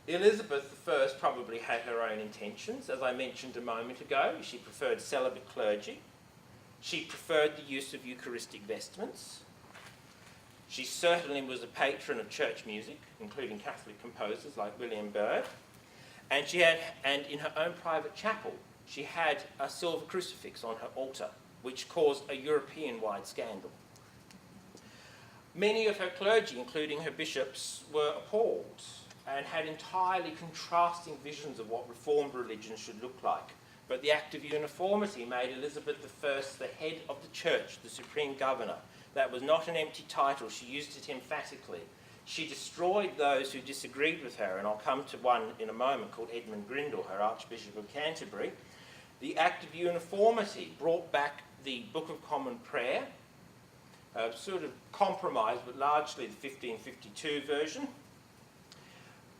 Elizabeth I probably had her own intentions. As I mentioned a moment ago, she preferred celibate clergy. She preferred the use of Eucharistic vestments. She certainly was a patron of church music, including Catholic composers like William Byrd. And in her own private chapel, she had a silver crucifix on her altar, which caused a European-wide scandal. Many of her clergy, including her bishops, were appalled and had entirely contrasting visions of what Reformed religion should look like. But the Act of Uniformity made Elizabeth I the head of the church, the supreme governor. That was not an empty title. She used it emphatically. She destroyed those who disagreed with her, and I'll come to one in a moment called Edmund Grindal, her Archbishop of Canterbury. The Act of Uniformity brought back the Book of Common Prayer, sort of compromised, but largely the 1552 version.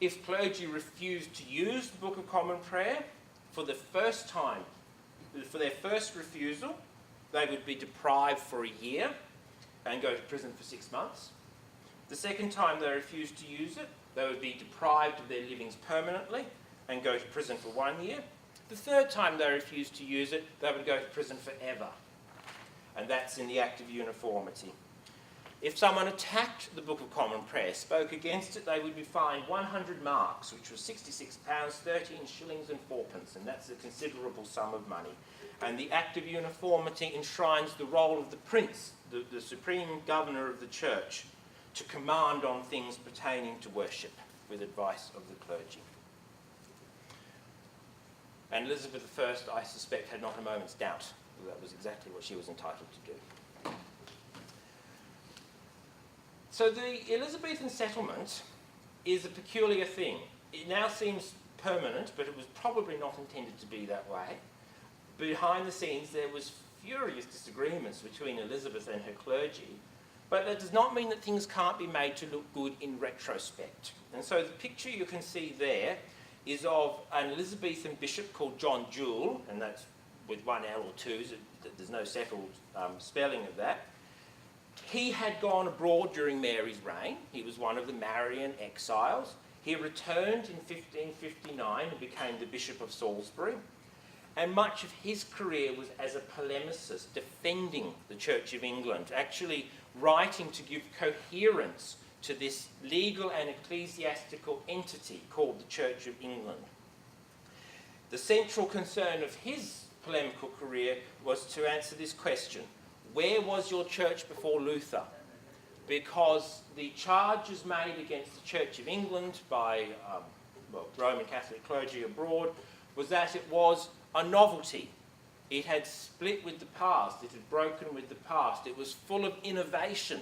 If clergy refused to use the Book of Common Prayer, for the first time, for their first refusal, they would be deprived for a year and go to prison for 6 months. The second time they refused to use it, they would be deprived of their livings permanently and go to prison for 1 year. The third time they refused to use it, they would go to prison forever. And that's in the Act of Uniformity. If someone attacked the Book of Common Prayer, spoke against it, they would be fined 100 marks, which was £66, 13 shillings and 4pence, and that's a considerable sum of money. And the Act of Uniformity enshrines the role of the prince, the supreme governor of the church, to command on things pertaining to worship, with advice of the clergy. And Elizabeth I, I suspect, had not a moment's doubt that that was exactly what she was entitled to do. So the Elizabethan settlement is a peculiar thing. It now seems permanent, but it was probably not intended to be that way. Behind the scenes, there was furious disagreements between Elizabeth and her clergy, but that does not mean that things can't be made to look good in retrospect. And so the picture you can see there is of an Elizabethan bishop called John Jewell, and that's with one L or two, so there's no settled spelling of that. He had gone abroad during Mary's reign. He was one of the Marian exiles. He returned in 1559 and became the Bishop of Salisbury. And much of his career was as a polemicist, defending the Church of England, actually writing to give coherence to this legal and ecclesiastical entity called the Church of England. The central concern of his polemical career was to answer this question: where was your church before Luther? Because the charges made against the Church of England by Roman Catholic clergy abroad was that it was a novelty. It had split with the past. It had broken with the past. It was full of innovation.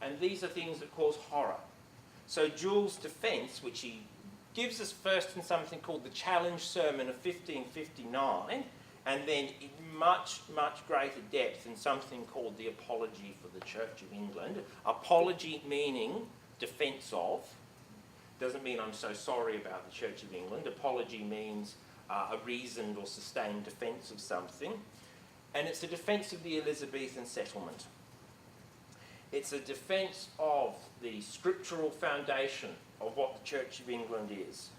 And these are things that cause horror. So Jewell's defence, which he gives us first in something called the Challenge Sermon of 1559, and then in much, much greater depth in something called the Apology for the Church of England. Apology meaning defence of. Doesn't mean I'm so sorry about the Church of England. Apology means a reasoned or sustained defence of something. And it's a defence of the Elizabethan settlement. It's a defence of the scriptural foundation of what the Church of England is.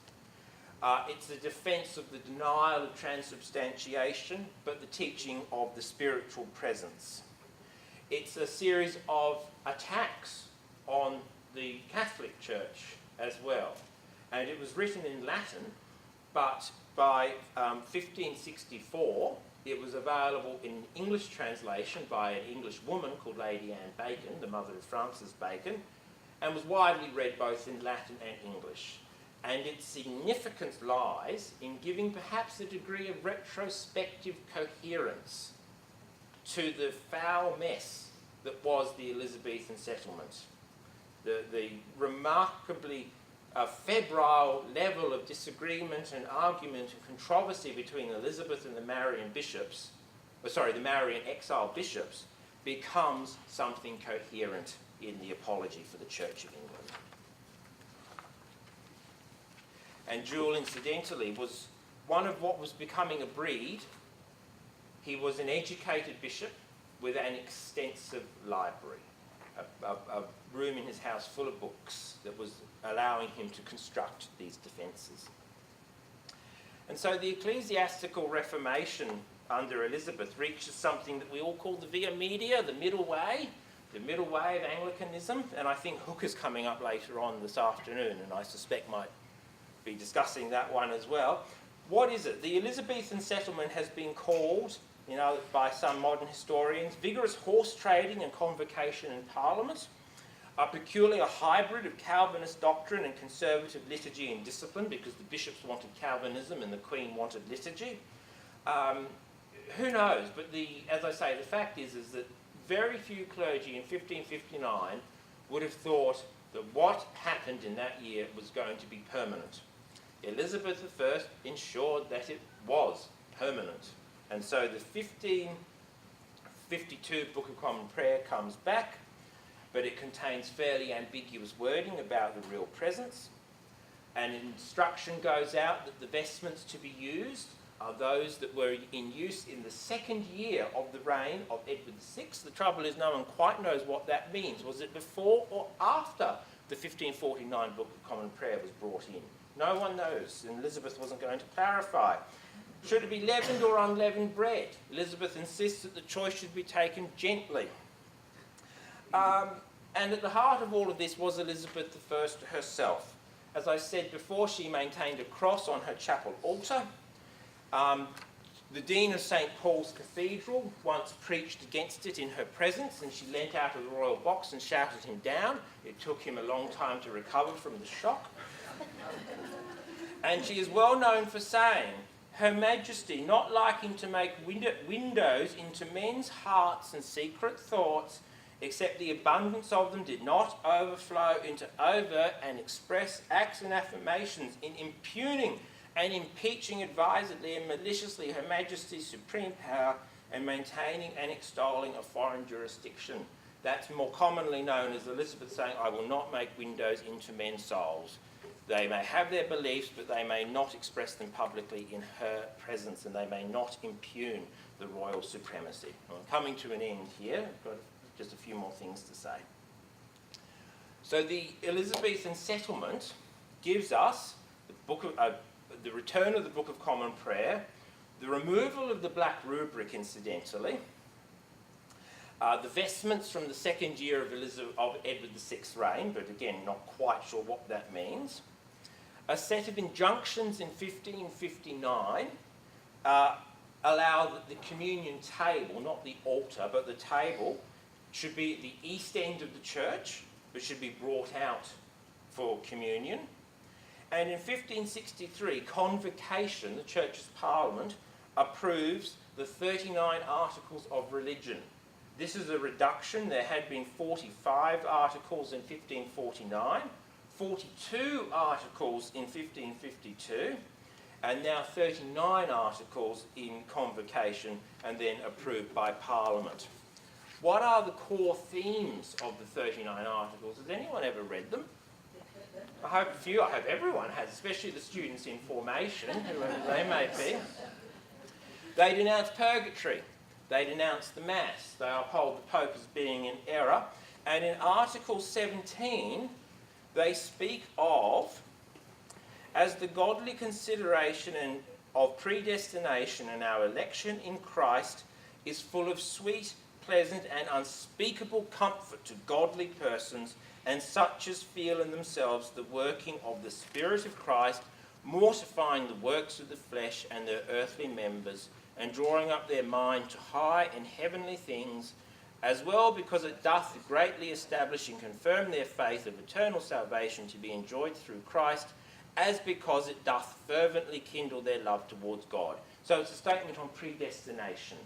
It's a defence of the denial of transubstantiation, but the teaching of the spiritual presence. It's a series of attacks on the Catholic Church as well. And it was written in Latin, but by 1564, it was available in English translation by an English woman called Lady Anne Bacon, the mother of Francis Bacon, and was widely read both in Latin and English. And its significance lies in giving perhaps a degree of retrospective coherence to the foul mess that was the Elizabethan settlement. The remarkably febrile level of disagreement and argument and controversy between Elizabeth and the Marian bishops, the Marian exile bishops, becomes something coherent in the Apology for the Church of England. And Jewell, incidentally, was one of what was becoming a breed. He was an educated bishop with an extensive library, a room in his house full of books that was allowing him to construct these defences. And so the ecclesiastical Reformation under Elizabeth reaches something that we all call the via media, the middle way of Anglicanism, and I think Hooker's coming up later on this afternoon, and I suspect might be discussing that one as well. What is it? The Elizabethan settlement has been called, by some modern historians, vigorous horse trading and convocation in Parliament, a peculiar hybrid of Calvinist doctrine and conservative liturgy and discipline, because the bishops wanted Calvinism and the Queen wanted liturgy. Who knows? But as I say, the fact is that very few clergy in 1559 would have thought that what happened in that year was going to be permanent. Elizabeth I ensured that it was permanent. And so the 1552 Book of Common Prayer comes back, but it contains fairly ambiguous wording about the real presence. An instruction goes out that the vestments to be used are those that were in use in the second year of the reign of Edward VI. The trouble is no one quite knows what that means. Was it before or after the 1549 Book of Common Prayer was brought in? No one knows, and Elizabeth wasn't going to clarify. Should it be leavened or unleavened bread? Elizabeth insists that the choice should be taken gently. And at the heart of all of this was Elizabeth I herself. As I said before, she maintained a cross on her chapel altar. The Dean of St. Paul's Cathedral once preached against it in her presence, and she leant out of the royal box and shouted him down. It took him a long time to recover from the shock. And she is well known for saying, Her Majesty, not liking to make windows into men's hearts and secret thoughts, except the abundance of them did not overflow into overt and express acts and affirmations in impugning and impeaching advisedly and maliciously Her Majesty's supreme power and maintaining and extolling a foreign jurisdiction. That's more commonly known as Elizabeth saying, I will not make windows into men's souls. They may have their beliefs, but they may not express them publicly in her presence, and they may not impugn the royal supremacy. I'm coming to an end here. I've got just a few more things to say. So the Elizabethan settlement gives us the return of the Book of Common Prayer, the removal of the black rubric, incidentally, the vestments from the second year of Edward VI's reign, but again, not quite sure what that means. A set of injunctions in 1559 allow that the communion table, not the altar, but the table, should be at the east end of the church, but should be brought out for communion. And in 1563, Convocation, the Church's Parliament, approves the 39 Articles of Religion. This is a reduction. There had been 45 articles in 1549, 42 articles in 1552, and now 39 articles in Convocation, and then approved by Parliament. What are the core themes of the 39 articles? Has anyone ever read them? I hope everyone has, especially the students in formation, whoever they may be. They denounce purgatory. They denounce the Mass. They uphold the Pope as being in error. And in Article 17, they speak of, as the godly consideration of predestination and our election in Christ is full of sweet, pleasant and unspeakable comfort to godly persons and such as feel in themselves the working of the Spirit of Christ, mortifying the works of the flesh and their earthly members, and drawing up their mind to high and heavenly things, as well because it doth greatly establish and confirm their faith of eternal salvation to be enjoyed through Christ, as because it doth fervently kindle their love towards God. So it's a statement on predestination.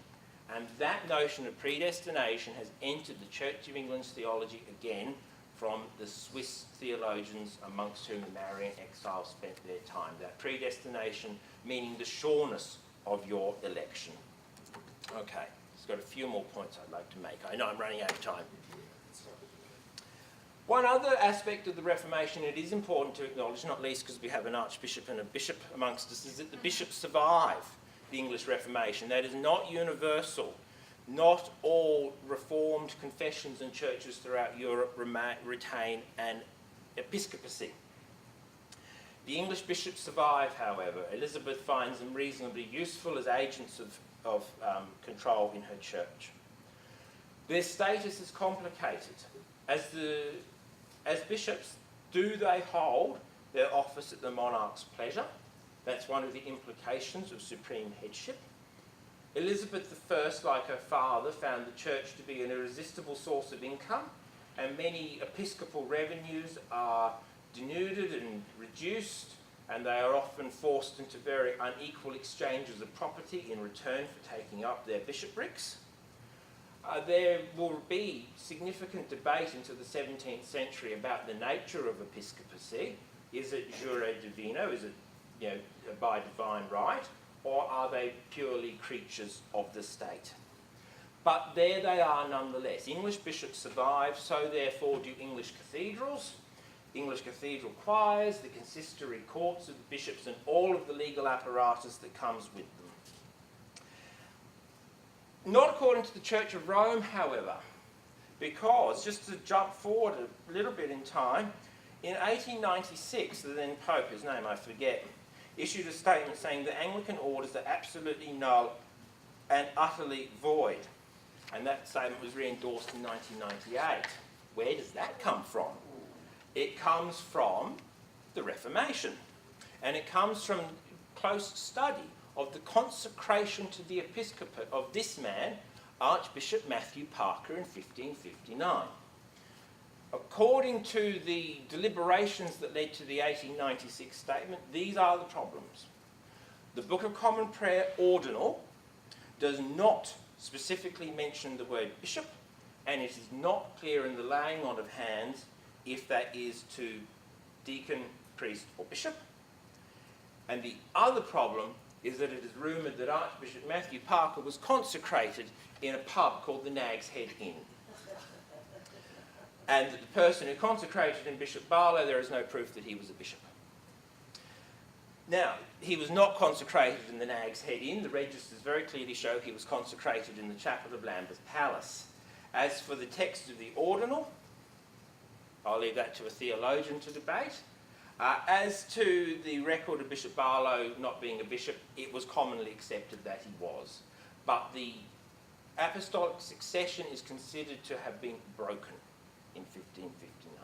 And that notion of predestination has entered the Church of England's theology again from the Swiss theologians amongst whom the Marian exiles spent their time. That predestination meaning the sureness of your election. Okay, just got a few more points I'd like to make. I know I'm running out of time. One other aspect of the Reformation it is important to acknowledge, not least because we have an archbishop and a bishop amongst us, is that the bishops survive the English Reformation. That is not universal. Not all Reformed confessions and churches throughout Europe retain an episcopacy. The English bishops survive, however. Elizabeth finds them reasonably useful as agents of control in her church. Their status is complicated. As bishops, do they hold their office at the monarch's pleasure? That's one of the implications of supreme headship. Elizabeth I, like her father, found the church to be an irresistible source of income, and many episcopal revenues are denuded and reduced, and they are often forced into very unequal exchanges of property in return for taking up their bishoprics. There will be significant debate into the 17th century about the nature of episcopacy. Is it jure divino? Is it by divine right? Or are they purely creatures of the state? But there they are nonetheless. English bishops survive, so therefore do English cathedrals, English cathedral choirs, the consistory courts of the bishops, and all of the legal apparatus that comes with them. Not according to the Church of Rome, however, because, just to jump forward a little bit in time, in 1896, the then Pope, whose name I forget, issued a statement saying the Anglican orders are absolutely null and utterly void. And that statement was re-endorsed in 1998. Where does that come from? It comes from the Reformation. And it comes from close study of the consecration to the episcopate of this man, Archbishop Matthew Parker, in 1559. According to the deliberations that led to the 1896 statement, these are the problems. The Book of Common Prayer ordinal does not specifically mention the word bishop, and it is not clear in the laying on of hands if that is to deacon, priest or bishop. And the other problem is that it is rumoured that Archbishop Matthew Parker was consecrated in a pub called the Nag's Head Inn. And that the person who consecrated him, Bishop Barlow, there is no proof that he was a bishop. Now, he was not consecrated in the Nag's Head Inn. The registers very clearly show he was consecrated in the chapel of Lambeth Palace. As for the text of the ordinal, I'll leave that to a theologian to debate. As to the record of Bishop Barlow not being a bishop, it was commonly accepted that he was. But the apostolic succession is considered to have been broken in 1559.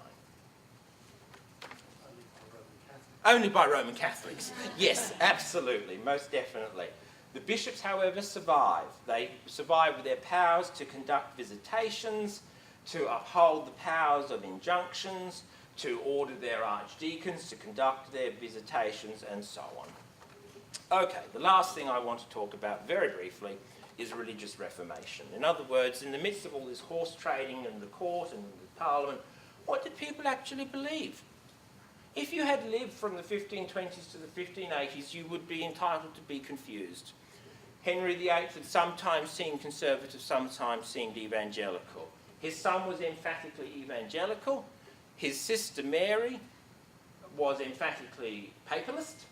Only by Roman Catholics. Yes, absolutely, most definitely. The bishops, however, survive. They survive with their powers to conduct visitations, to uphold the powers of injunctions, to order their archdeacons to conduct their visitations, and so on. Okay, the last thing I want to talk about very briefly is religious reformation. In other words, in the midst of all this horse trading and the court and the parliament, what did people actually believe? If you had lived from the 1520s to the 1580s, you would be entitled to be confused. Henry VIII had sometimes seemed conservative, sometimes seemed evangelical. His son was emphatically evangelical. His sister Mary was emphatically papalist.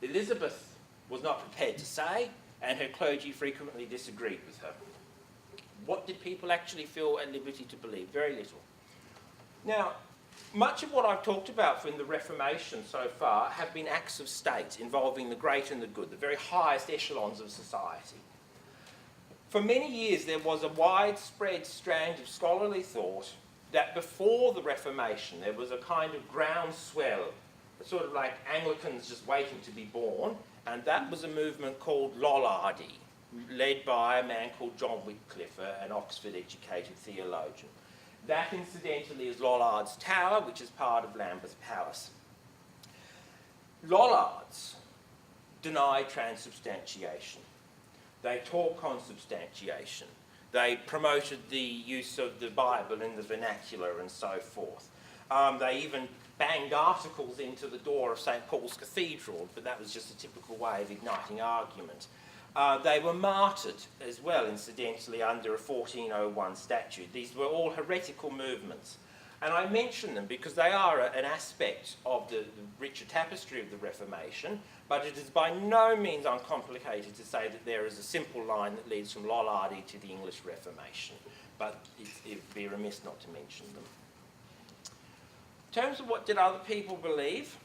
Elizabeth was not prepared to say, and her clergy frequently disagreed with her. What did people actually feel at liberty to believe? Very little. Now, much of what I've talked about from the Reformation so far have been acts of state involving the great and the good, the very highest echelons of society. For many years there was a widespread strand of scholarly thought that before the Reformation there was a kind of groundswell, sort of like Anglicans just waiting to be born, and that was a movement called Lollardy, led by a man called John Wycliffe, an Oxford-educated theologian. That, incidentally, is Lollard's Tower, which is part of Lambeth Palace. Lollards deny transubstantiation. They taught consubstantiation. They promoted the use of the Bible in the vernacular and so forth. They even banged articles into the door of St. Paul's Cathedral, but that was just a typical way of igniting argument. They were martyred as well, incidentally, under a 1401 statute. These were all heretical movements. And I mention them because they are an aspect of the richer tapestry of the Reformation, but it is by no means uncomplicated to say that there is a simple line that leads from Lollardy to the English Reformation. But it would be remiss not to mention them. In terms of what did other people believe,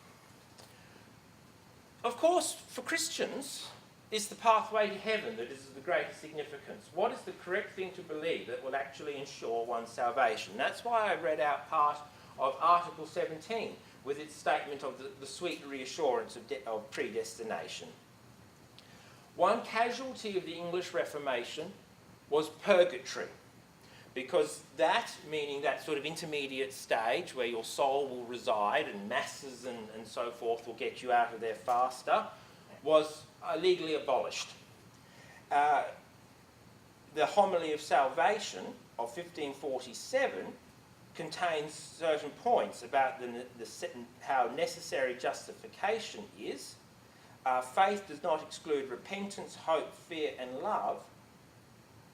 of course, for Christians, it's the pathway to heaven that is of the greatest significance. What is the correct thing to believe that will actually ensure one's salvation? That's why I read out part of Article 17, with its statement of the sweet reassurance of predestination. One casualty of the English Reformation was purgatory, because that, meaning that sort of intermediate stage where your soul will reside and masses and so forth will get you out of there faster, was legally abolished. The Homily of Salvation of 1547 contains certain points about how necessary justification is. Faith does not exclude repentance, hope, fear and love,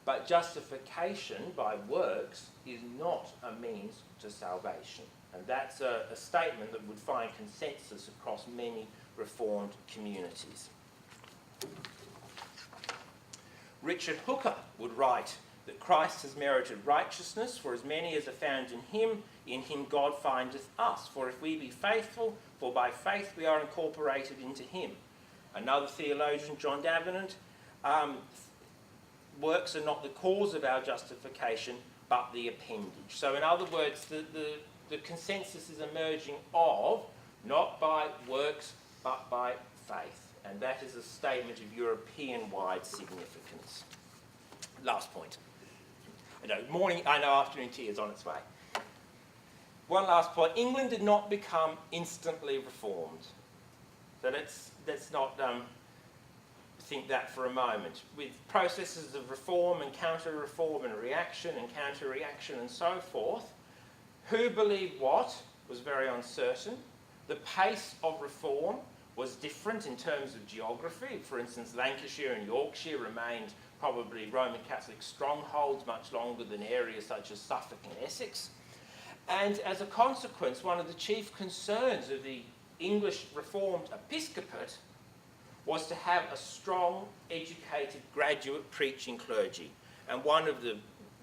but justification by works is not a means to salvation. And that's a statement that would find consensus across many Reformed communities. Richard Hooker would write that Christ has merited righteousness, for as many as are found in him God findeth us. For if we be faithful, for by faith we are incorporated into him. Another theologian, John Davenant, works are not the cause of our justification, but the appendage. So in other words, the consensus is emerging of not by works, but by faith. And that is a statement of European-wide significance. Last point. Afternoon tea is on its way. One last point. England did not become instantly reformed. So let's not think that for a moment. With processes of reform and counter-reform and reaction and counter-reaction and so forth, who believed what was very uncertain. The pace of reform was different in terms of geography. For instance, Lancashire and Yorkshire remained probably Roman Catholic strongholds much longer than areas such as Suffolk and Essex. And as a consequence, one of the chief concerns of the English Reformed episcopate was to have a strong, educated, graduate preaching clergy. And one of the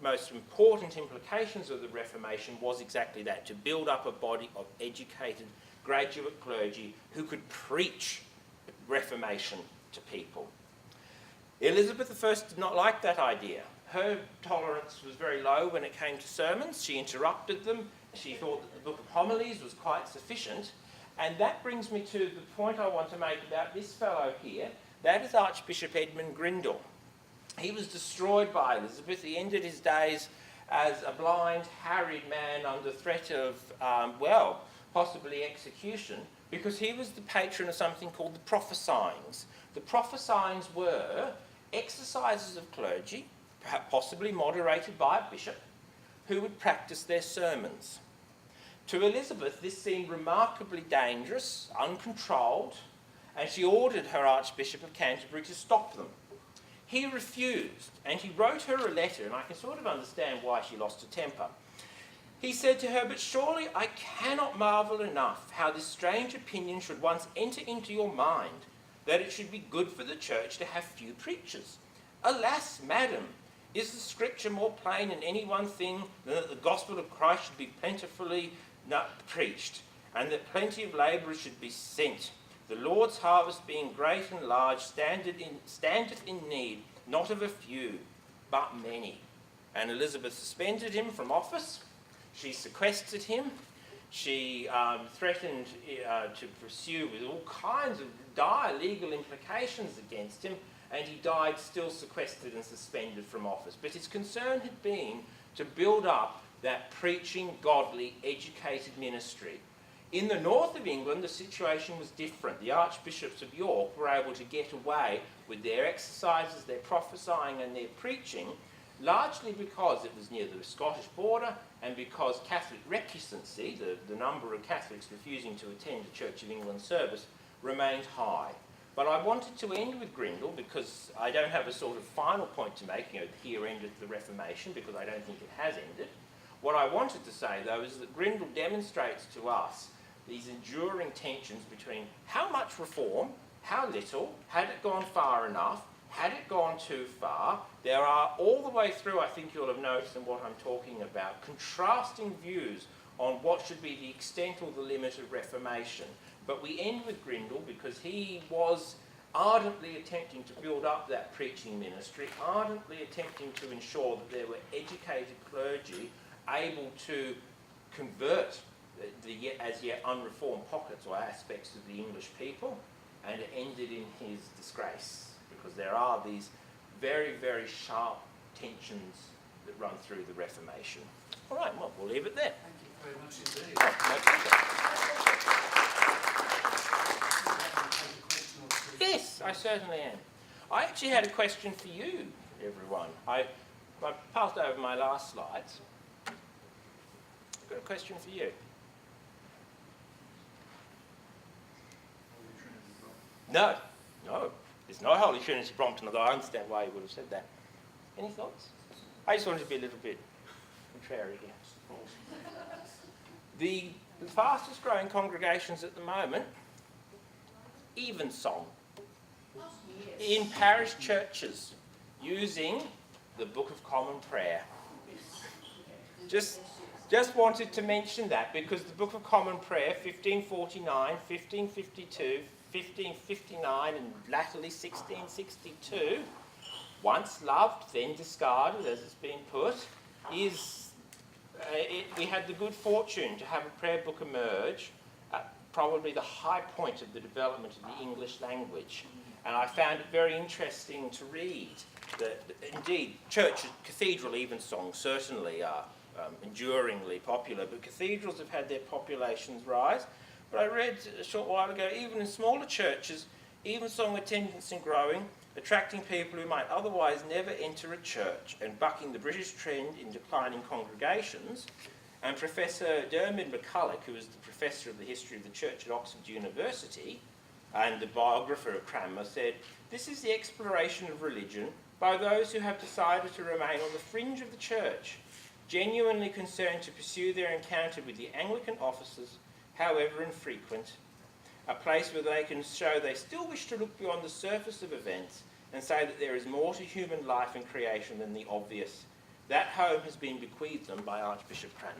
most important implications of the Reformation was exactly that, to build up a body of educated, graduate clergy who could preach Reformation to people. Elizabeth I did not like that idea. Her tolerance was very low when it came to sermons. She interrupted them. She thought that the Book of Homilies was quite sufficient. And that brings me to the point I want to make about this fellow here. That is Archbishop Edmund Grindal. He was destroyed by Elizabeth. He ended his days as a blind, harried man under threat of, possibly execution, because he was the patron of something called the prophesyings. The prophesyings were exercises of clergy, perhaps possibly moderated by a bishop, who would practice their sermons. To Elizabeth, this seemed remarkably dangerous, uncontrolled, and she ordered her Archbishop of Canterbury to stop them. He refused, and he wrote her a letter, and I can sort of understand why she lost her temper. He said to her, "But surely I cannot marvel enough how this strange opinion should once enter into your mind, that it should be good for the church to have few preachers. Alas, madam, is the scripture more plain in any one thing than that the gospel of Christ should be plentifully preached, and that plenty of labourers should be sent? The Lord's harvest being great and large standeth in need, not of a few, but many." And Elizabeth suspended him from office. She sequestered him. She threatened to pursue with all kinds of dire legal implications against him, and he died still sequestered and suspended from office. But his concern had been to build up that preaching, godly, educated ministry. In the north of England, the situation was different. The archbishops of York were able to get away with their exercises, their prophesying and their preaching, largely because it was near the Scottish border and because Catholic recusancy, the number of Catholics refusing to attend a Church of England service, remained high. But I wanted to end with Grindal because I don't have a sort of final point to make, here ended the Reformation, because I don't think it has ended. What I wanted to say, though, is that Grindal demonstrates to us these enduring tensions between how much reform, how little, had it gone far enough, had it gone too far. There are, all the way through, I think you'll have noticed in what I'm talking about, contrasting views on what should be the extent or the limit of Reformation. But we end with Grindal because he was ardently attempting to build up that preaching ministry, ardently attempting to ensure that there were educated clergy able to convert as yet unreformed pockets or aspects of the English people, and it ended in his disgrace, because there are these very, very sharp tensions that run through the Reformation. All right, well, we'll leave it there. Thank you very much indeed. Oh, my pleasure. Yes, I certainly am. I actually had a question for you, everyone. I passed over my last slides. I've got a question for you. No, there's no Holy Trinity Brompton, although I understand why you would have said that. Any thoughts? I just wanted to be a little bit contrary here. The fastest growing congregations at the moment, evensong, in parish churches, using the Book of Common Prayer. Just wanted to mention that, because the Book of Common Prayer, 1549, 1552, 1559 and latterly 1662, once loved, then discarded, as it's been put, we had the good fortune to have a prayer book emerge at probably the high point of the development of the English language. And I found it very interesting to read that, indeed, cathedral evensong certainly are enduringly popular, but cathedrals have had their populations rise. But I read a short while ago, even in smaller churches, evensong attendance is growing, attracting people who might otherwise never enter a church, and bucking the British trend in declining congregations. And Professor Dermot McCulloch, who is the Professor of the History of the Church at Oxford University and the biographer of Cranmer, said, "This is the exploration of religion by those who have decided to remain on the fringe of the church, genuinely concerned to pursue their encounter with the Anglican officers, however infrequent, a place where they can show they still wish to look beyond the surface of events and say that there is more to human life and creation than the obvious. That home has been bequeathed them by Archbishop Cranmer,"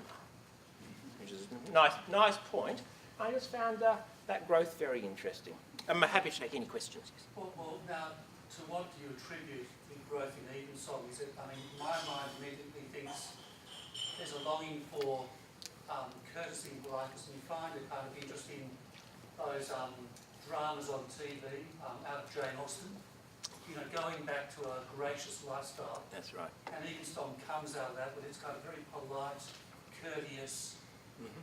which is a nice point. I just found that growth very interesting. I'm happy to take any questions. Yes. Well, now, to what do you attribute the growth in evensong? Is it, my mind immediately thinks there's a longing for courtesy and politeness, and you find it kind of interesting, those dramas on TV out of Jane Austen, going back to a gracious lifestyle. That's right. And evensong comes out of that with its kind of very polite, courteous,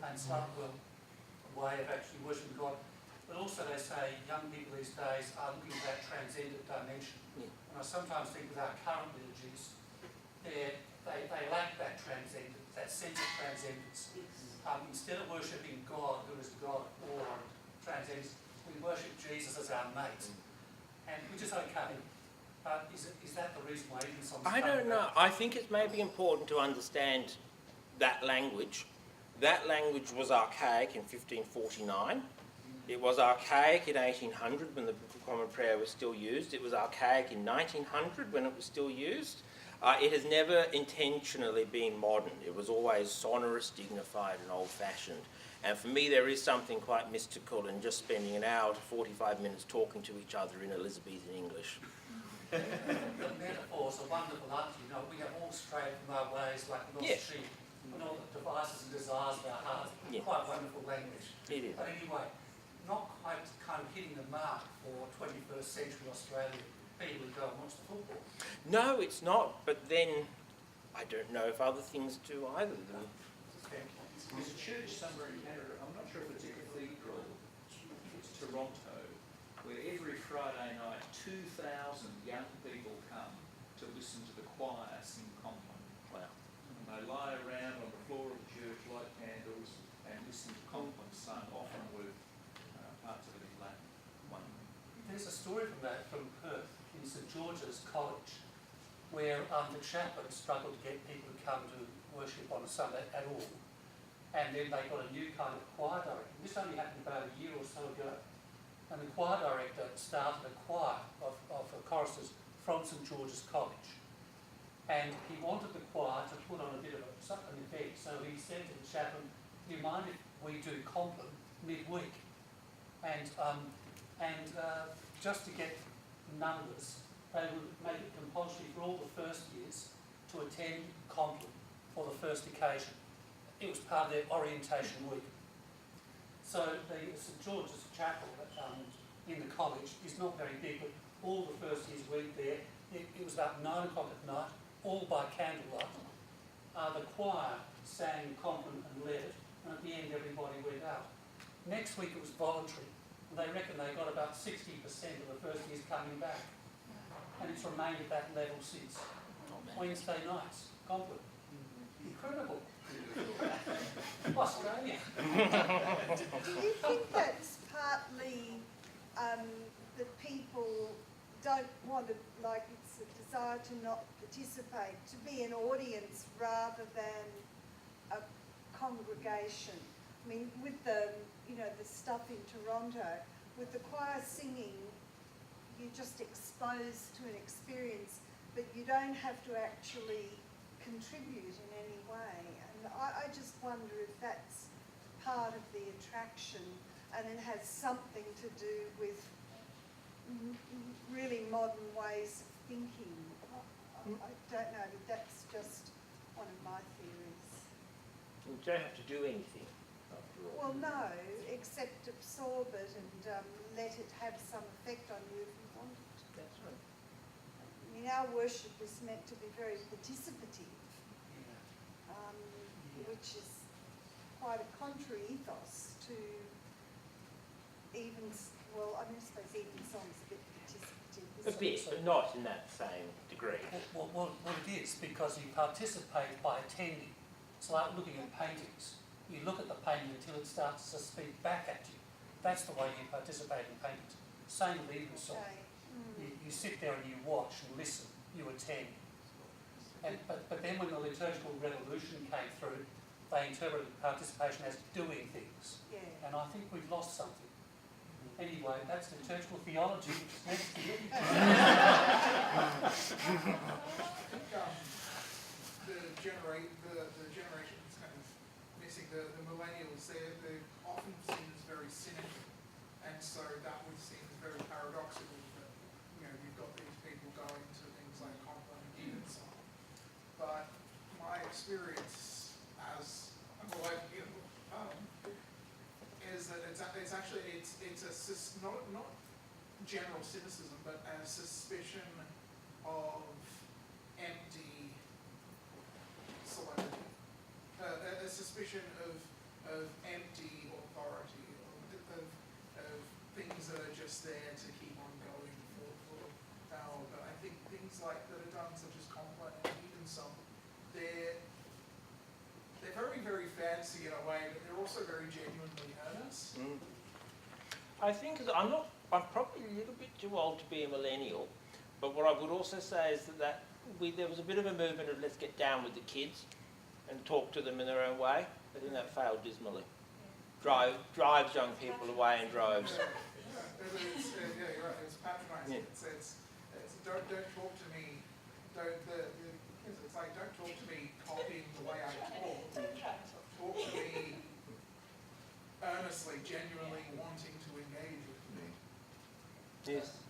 and subtle way of actually worshipping God. But also they say young people these days are looking for that transcendent dimension. Yeah. And I sometimes think with our current liturgies, they lack that transcendence, that sense of transcendence. Instead of worshipping God, who is God or transcendence, we worship Jesus as our mate, and which is okay. But is that the reason why evensong? I don't know. I think it may be important to understand that language. That language was archaic in 1549. It was archaic in 1800 when the Book of Common Prayer was still used. It was archaic in 1900 when it was still used. It has never intentionally been modern. It was always sonorous, dignified and old-fashioned. And for me there is something quite mystical in just spending an hour to 45 minutes talking to each other in Elizabethan English. The metaphors are wonderful, aren't you? We have all strayed from our ways like lost sheep, and all the devices and desires of our hearts. Yeah. Quite wonderful language. It is. But anyway, not quite kind of hitting the mark for 21st century Australia. People who go and watch the football. No, it's not. But then I don't know if other things do either. There's a church somewhere in Canada, I'm not sure if it's a cathedral, it's Toronto, where every Friday night 2,000 young people come to listen to the choir sing Compline. Wow. And they lie around on the floor of the church, light candles, and listen to Compline sung, often with parts of it in Latin. Wonderful. There's a story from that from Perth in St George's College, where the chaplain struggled to get people to come to worship on a Sunday at all. And then they got a new kind of choir director. This only happened about a year or so ago. And the choir director started a choir of choristers from St George's College. And he wanted the choir to put on a bit of an event. So he said to the chaplain, "Do you mind if we do Compline midweek?" And just to get numbers, they would make it compulsory for all the first years to attend Compline for the first occasion. It was part of their orientation week. So the St George's Chapel in the college is not very big, but all the first years went there. It was about 9 o'clock at night, all by candlelight. The choir sang Compline and Let It, and at the end everybody went out. Next week it was voluntary, and they reckon they got about 60% of the first years coming back. And it's remained at that level since. Wednesday nights, Compline. Incredible. Australia. Do you think that's partly that people don't want to, like it's a desire to not participate, to be an audience rather than a congregation? I mean, with the, you know, the stuff in Toronto, with the choir singing, you're just exposed to an experience, but you don't have to actually contribute in any way. And I just wonder if that's part of the attraction, and it has something to do with really modern ways of thinking. I don't know, but that's just one of my theories. You don't have to do anything, after all. Well, no, except absorb it and let it have some effect on you if you want it. That's right. I mean, our worship is meant to be very participative, which is quite a contrary ethos to even, well, I mean, I suppose even song's a bit participative. A bit, but not in that same degree. Well, it is, because you participate by attending. It's like looking at paintings. You look at the painting until it starts to speak back at you. That's the way you participate in paintings. Same with evensong. Okay. You sit there and you watch and listen, you attend. But then when the liturgical revolution came through, they interpreted participation as doing things. Yeah. And I think we've lost something. Anyway, that's liturgical theology, which is next year. The generation is kind of missing. The millennials, they're often seen as very cynical, and so that would seem very paradoxical that, you know, you've got these people going to things like Compline and evensong. But my experience as a millennial is that it's not general cynicism, but a suspicion of empty celebrity, a suspicion of empty authority, of things that are just there to keep on going for power. But I think things like that are done, such as Compline and evensong, they're very, very fancy in a way, but they're also very genuinely earnest. I think I'm probably a little bit too old to be a millennial, but what I would also say is that there was a bit of a movement of let's get down with the kids and talk to them in their own way. I think that failed dismally. Drives young people away in droves. Yeah, you're right. It's patronising. Yeah. It's don't talk to me. It's like don't talk to me copying the way I talk. Talk to me earnestly, genuinely wanting to engage with me. Yes.